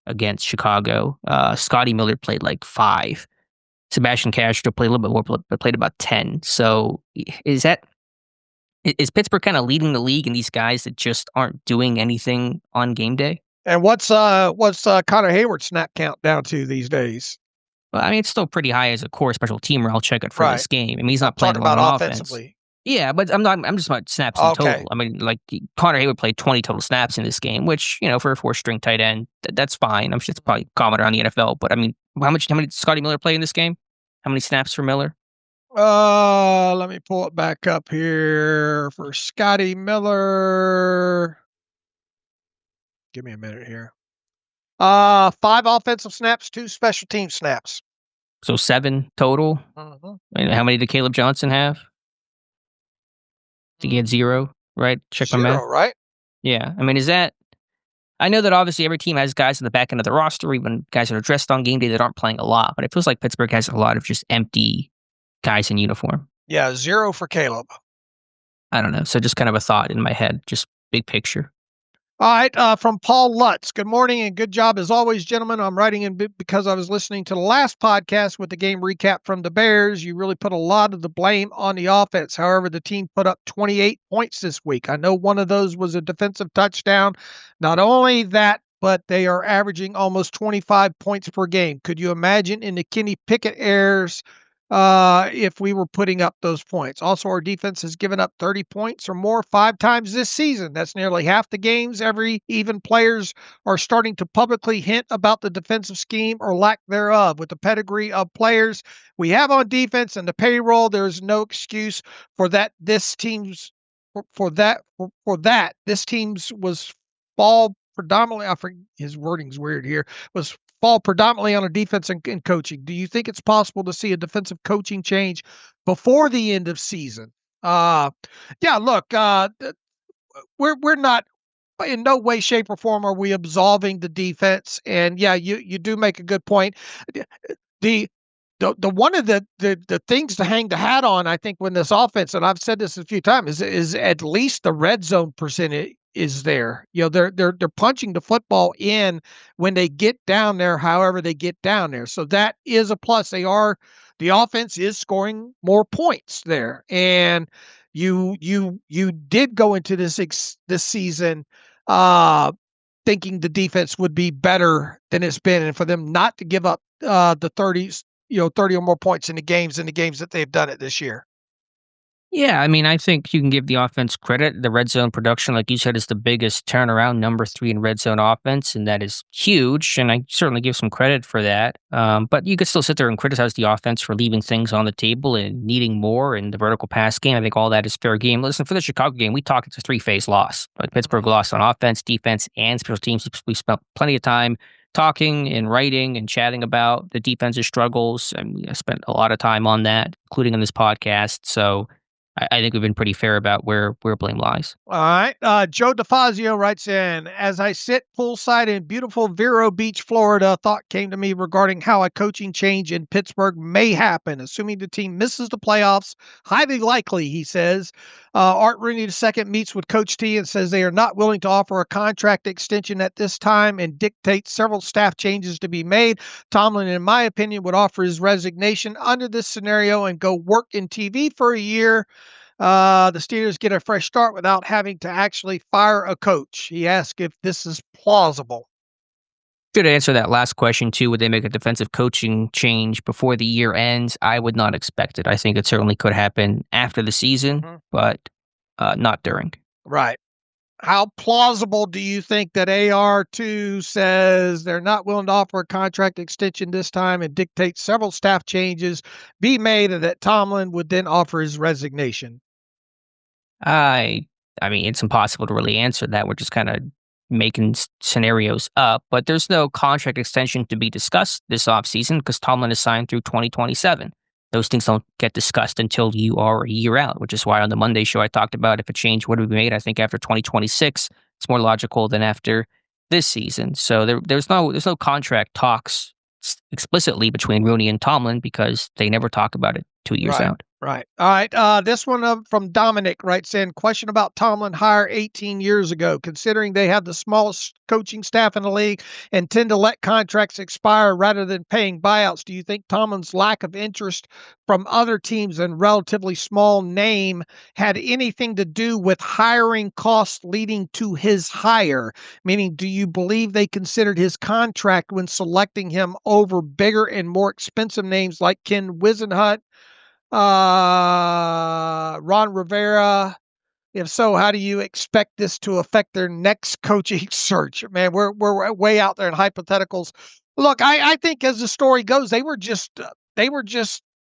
against Chicago. Scotty Miller played like 5. Sebastian Castro played a little bit more, but played about 10. So is Pittsburgh kind of leading the league in these guys that just aren't doing anything on game day? And what's Connor Hayward's snap count down to these days? Well, I mean, it's still pretty high as a core special teamer. I'll check it for this game. I mean, he's not playing about on offensively. Offense. Yeah, but I'm just about snaps in total. I mean, like Connor Hayward played 20 total snaps in this game, which, for a 4-string tight end, that's fine. I'm sure it's probably common around the NFL. But I mean, how many did Scotty Miller play in this game? How many snaps for Miller? Let me pull it back up here for Scotty Miller. Give me a minute here. 5 offensive snaps, 2 special team snaps. So 7 total. And how many did Caleb Johnson have? I think he had 0, right? Check my math. 0, right? Yeah. I mean, I know that obviously every team has guys in the back end of the roster, even guys that are dressed on game day that aren't playing a lot, but it feels like Pittsburgh has a lot of just empty guys in uniform. Yeah, 0 for Caleb. I don't know. So just kind of a thought in my head, just big picture. All right, from Paul Lutz. Good morning and good job as always, gentlemen. I'm writing in because I was listening to the last podcast with the game recap from the Bears. You really put a lot of the blame on the offense. However, the team put up 28 points this week. I know one of those was a defensive touchdown. Not only that, but they are averaging almost 25 points per game. Could you imagine in the Kenny Pickett errors if we were putting up those points? Also, our defense has given up 30 points or more 5 times this season. That's nearly half the games. Even players are starting to publicly hint about the defensive scheme or lack thereof. With the pedigree of players we have on defense and the payroll, there's no excuse for that. This team's was fall predominantly. I forget, his wording's weird here. Was fall predominantly on a defense and coaching. Do you think it's possible to see a defensive coaching change before the end of season? Yeah, look, we're not in no way, shape, or form are we absolving the defense. And yeah, you do make a good point. The one of the things to hang the hat on, I think, when this offense, and I've said this a few times, is at least the red zone percentage is there. They're punching the football in when they get down there, however they get down there. So that is a plus. The offense is scoring more points there. And you did go into this season thinking the defense would be better than it's been, and for them not to give up the 30 or more points in the games that they've done it this year. Yeah, I mean, I think you can give the offense credit. The red zone production, like you said, is the biggest turnaround, number 3 in red zone offense, and that is huge. And I certainly give some credit for that. But you could still sit there and criticize the offense for leaving things on the table and needing more in the vertical pass game. I think all that is fair game. Listen, for the Chicago game, we talked it's a 3-phase loss. But Pittsburgh lost on offense, defense, and special teams. We spent plenty of time talking and writing and chatting about the defensive struggles. And I spent a lot of time on that, including in this podcast. So I think we've been pretty fair about where blame lies. All right. Joe DeFazio writes in, as I sit poolside in beautiful Vero Beach, Florida, a thought came to me regarding how a coaching change in Pittsburgh may happen, assuming the team misses the playoffs. Highly likely, he says. Art Rooney II meets with Coach T and says they are not willing to offer a contract extension at this time and dictates several staff changes to be made. Tomlin, in my opinion, would offer his resignation under this scenario and go work in TV for a year. The Steelers get a fresh start without having to actually fire a coach. He asked if this is plausible. Should answer that last question too. Would they make a defensive coaching change before the year ends? I would not expect it. I think it certainly could happen after the season, but not during. Right. How plausible do you think that AR2 says they're not willing to offer a contract extension this time and dictate several staff changes be made and that Tomlin would then offer his resignation? I mean, it's impossible to really answer that. We're just kind of making scenarios up, but there's no contract extension to be discussed this offseason because Tomlin is signed through 2027. Those things don't get discussed until you are a year out, which is why on the Monday show I talked about if a change would be made, I think after 2026, it's more logical than after this season. So there's no contract talks explicitly between Rooney and Tomlin because they never talk about it 2 years out. Right. All right. This one from Dominic writes in, question about Tomlin hire 18 years ago, considering they have the smallest coaching staff in the league and tend to let contracts expire rather than paying buyouts. Do you think Tomlin's lack of interest from other teams and relatively small name had anything to do with hiring costs leading to his hire? Meaning, do you believe they considered his contract when selecting him over bigger and more expensive names like Ken Wisenhunt, Ron Rivera? If so, how do you expect this to affect their next coaching search? Man, we're way out there in hypotheticals. Look, I think as the story goes, they were just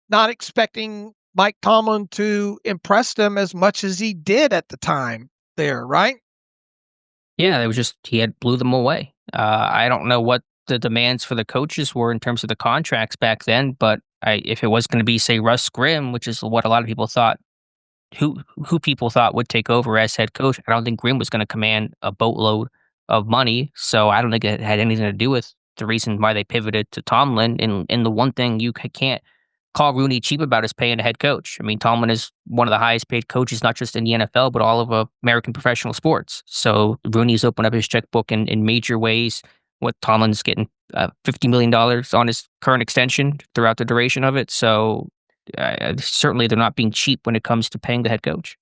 not expecting Mike Tomlin to impress them as much as he did at the time there, right? Yeah, it was just he had blew them away. I don't know what the demands for the coaches were in terms of the contracts back then, but if it was going to be, say, Russ Grimm, which is what a lot of people thought, who people thought would take over as head coach, I don't think Grimm was going to command a boatload of money. So I don't think it had anything to do with the reason why they pivoted to Tomlin. And the one thing you can't call Rooney cheap about is paying a head coach. I mean, Tomlin is one of the highest paid coaches, not just in the NFL, but all of American professional sports. So Rooney's opened up his checkbook in major ways. What Tomlin's getting $50 million on his current extension throughout the duration of it. So certainly they're not being cheap when it comes to paying the head coach.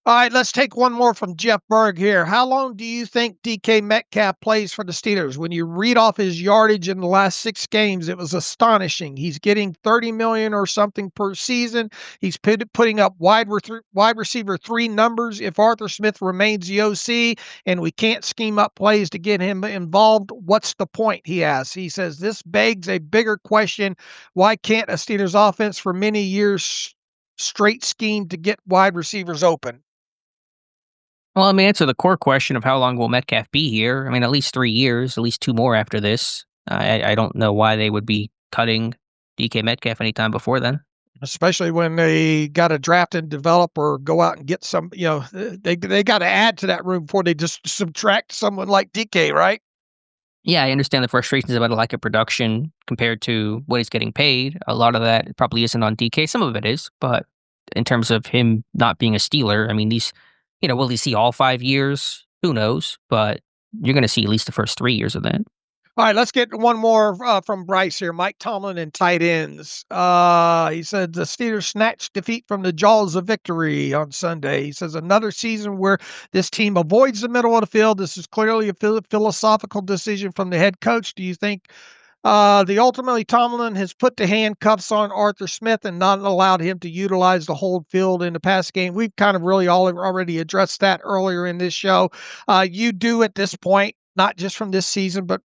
All right, let's take one more from Jeff Berg here. How long do you think DK Metcalf plays for the Steelers? When you read off his yardage in the last 6 games, it was astonishing. He's getting $30 million or something per season. He's putting up wide receiver 3 numbers. If Arthur Smith remains the OC and we can't scheme up plays to get him involved, what's the point, he asks. He says, this begs a bigger question. Why can't a Steelers offense for many years straight scheme to get wide receivers open? Well, let me answer the core question of how long will Metcalf be here. I mean, at least 3 years, at least 2 more after this. I don't know why they would be cutting DK Metcalf anytime before then. Especially when they got to draft and develop or go out and get some, they got to add to that room before they just subtract someone like DK, right? Yeah, I understand the frustrations about a lack of production compared to what he's getting paid. A lot of that probably isn't on DK. Some of it is, but in terms of him not being a Steeler, I mean, will he see all 5 years? Who knows? But you're going to see at least the first 3 years of that. All right, let's get one more from Bryce here. Mike Tomlin and tight ends. He said the Steelers snatched defeat from the jaws of victory on Sunday. He says another season where this team avoids the middle of the field. This is clearly a philosophical decision from the head coach. Do you think Ultimately, Tomlin has put the handcuffs on Arthur Smith and not allowed him to utilize the whole field in the pass game. We've kind of really already addressed that earlier in this show. You do at this point, not just from this season, but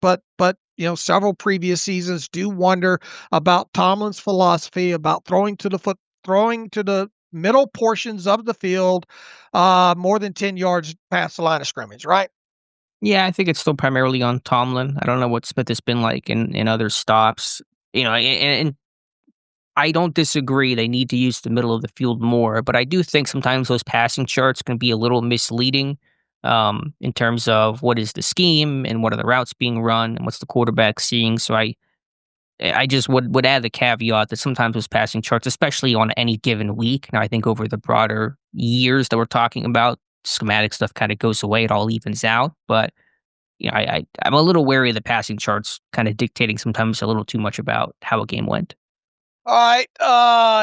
several previous seasons, do wonder about Tomlin's philosophy about throwing to the middle portions of the field, more than 10 yards past the line of scrimmage, right? Yeah, I think it's still primarily on Tomlin. I don't know what Smith has been like in other stops. And I don't disagree. They need to use the middle of the field more, but I do think sometimes those passing charts can be a little misleading in terms of what is the scheme and what are the routes being run and what's the quarterback seeing. So I just would add the caveat that sometimes those passing charts, especially on any given week, now I think over the broader years that we're talking about, schematic stuff kind of goes away. It all evens out, but I'm a little wary of the passing charts kind of dictating sometimes a little too much about how a game went. All right.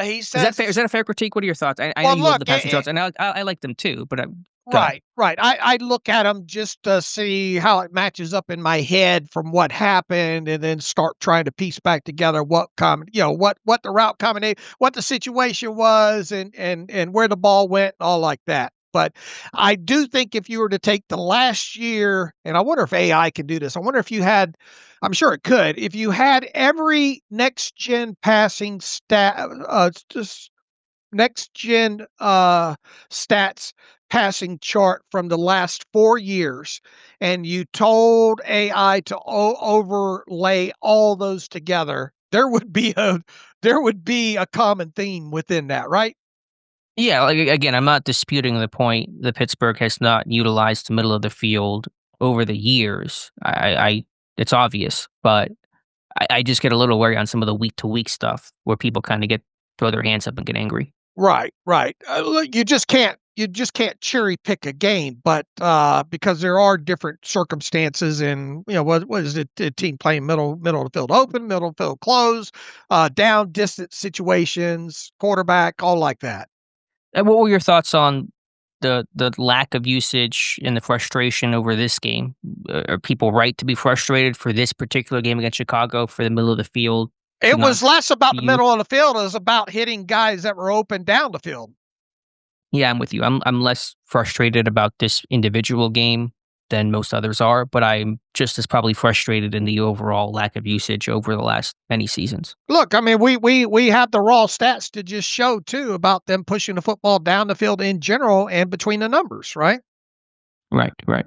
He Is that says, fair? Is that a fair critique? What are your thoughts? I know well, you love the look, passing charts, and I like them too. But go ahead. right. I look at them just to see how it matches up in my head from what happened, and then start trying to piece back together what the route combination, what the situation was, and where the ball went, all like that. But I do think if you were to take the last year, and I wonder if AI can do this. I wonder if you had, I'm sure it could, if you had every next gen passing next gen stats passing chart from the last 4 years, and you told AI to overlay all those together, there would be a common theme within that, right? Yeah, like, again, I'm not disputing the point that Pittsburgh has not utilized the middle of the field over the years. I it's obvious, but I just get a little worried on some of the week to week stuff where people kind of throw their hands up and get angry. Right. Look, you just can't cherry pick a game, but because there are different circumstances, and what is it? A team playing middle of the field open, middle of the field close, down distance situations, quarterback, all like that. And what were your thoughts on the lack of usage and the frustration over this game? Are people right to be frustrated for this particular game against Chicago for the middle of the field to It not was less about be the used? middle of the field; it was about hitting guys that were open down the field. Yeah, I'm with you. I'm less frustrated about this individual game than most others are, but I'm just as probably frustrated in the overall lack of usage over the last many seasons. Look, I mean, we have the raw stats to just show too about them pushing the football down the field in general and between the numbers, right? Right. All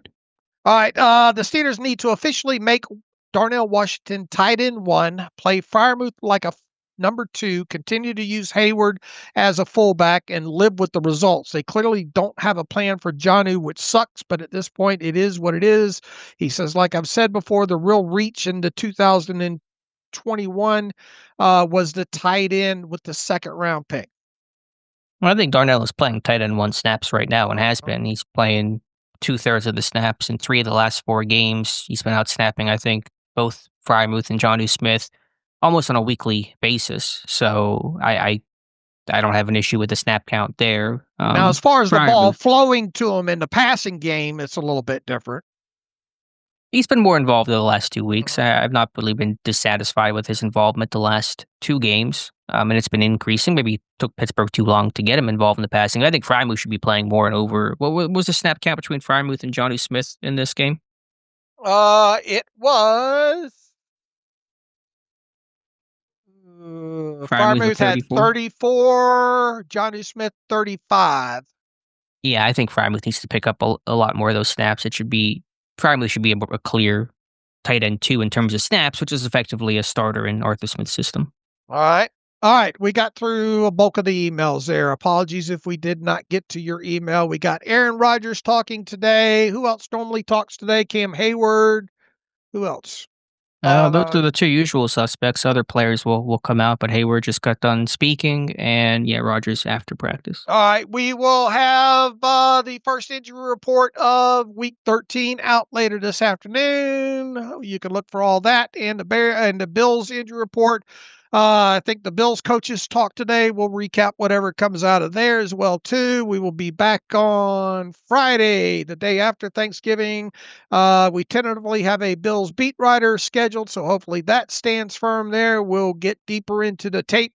right. The Steelers need to officially make Darnell Washington tight end one, play Firemouth like a number two, continue to use Hayward as a fullback, and live with the results. They clearly don't have a plan for Jonnu, which sucks, but at this point, it is what it is. He says, like I've said before, the real reach in the 2021 was the tight end with the second round pick. Well, I think Darnell is playing tight end one snaps right now and has been. He's playing 2/3 of the snaps in 3 of the last 4 games. He's been out snapping, I think, both Frymuth and Jonnu Smith almost on a weekly basis. So I don't have an issue with the snap count there. Now, as far as the ball Freiermuth, flowing to him in the passing game, it's a little bit different. he's been more involved in the last 2 weeks. I've not really been dissatisfied with his involvement the last 2 games, and it's been increasing. Maybe it took Pittsburgh too long to get him involved in the passing. I think Freiermuth should be playing more and over. What was the snap count between Freiermuth and Jonnu Smith in this game? It was Freiermuth with Farmouth had 34. 34, Johnny Smith 35. Yeah, I think Freiermuth needs to pick up a lot more of those snaps. Freiermuth should be a clear tight end 2 in terms of snaps, which is effectively a starter in Arthur Smith's system. All right. All right. We got through a bulk of the emails there. Apologies if we did not get to your email. We got Aaron Rodgers talking today. Who else normally talks today? Cam Hayward. Who else? Those are the 2 usual suspects. Other players will come out, but Hayward just got done speaking, and yeah, Rogers after practice. All right, we will have the first injury report of Week 13 out later this afternoon. You can look for all that and the Bills injury report I think the Bills coaches talk today. We'll recap whatever comes out of there as well, too. We will be back on Friday, the day after Thanksgiving. We tentatively have a Bills beat writer scheduled, so hopefully that stands firm there. We'll get deeper into the tape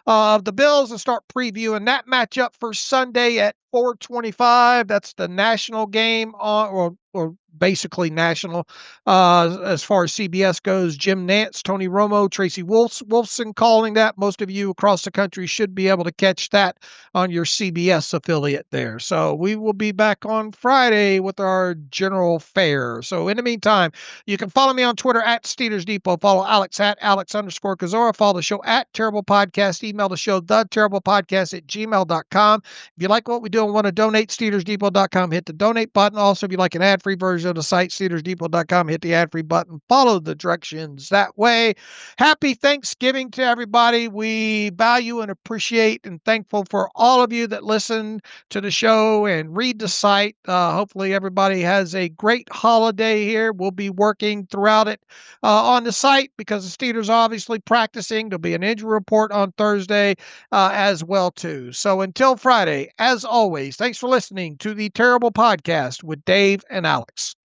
of the Bills and start previewing that matchup for Sunday at 4:25. That's the national game or basically national as far as CBS goes. Jim Nantz, Tony Romo, Tracy Wolfson calling that. Most of you across the country should be able to catch that on your CBS affiliate there. So we will be back on Friday with our general fare. So in the meantime, you can follow me on Twitter at Steelers Depot. Follow Alex at Alex_Kozora. Follow the show at Terrible Podcast. Email the show, theterriblepodcast@gmail.com. If you like what we do and want to donate, SteelersDepot.com, hit the donate button. Also, if you like an ad-free version of the site, SteelersDepot.com, hit the ad-free button. Follow the directions that way. Happy Thanksgiving to everybody. We value and appreciate and thankful for all of you that listen to the show and read the site. Hopefully everybody has a great holiday here. We'll be working throughout it on the site because the Steelers are obviously practicing. There'll be an injury report on Thursday as well too. So until Friday, as always, thanks for listening to the Terrible Podcast with Dave and Alex.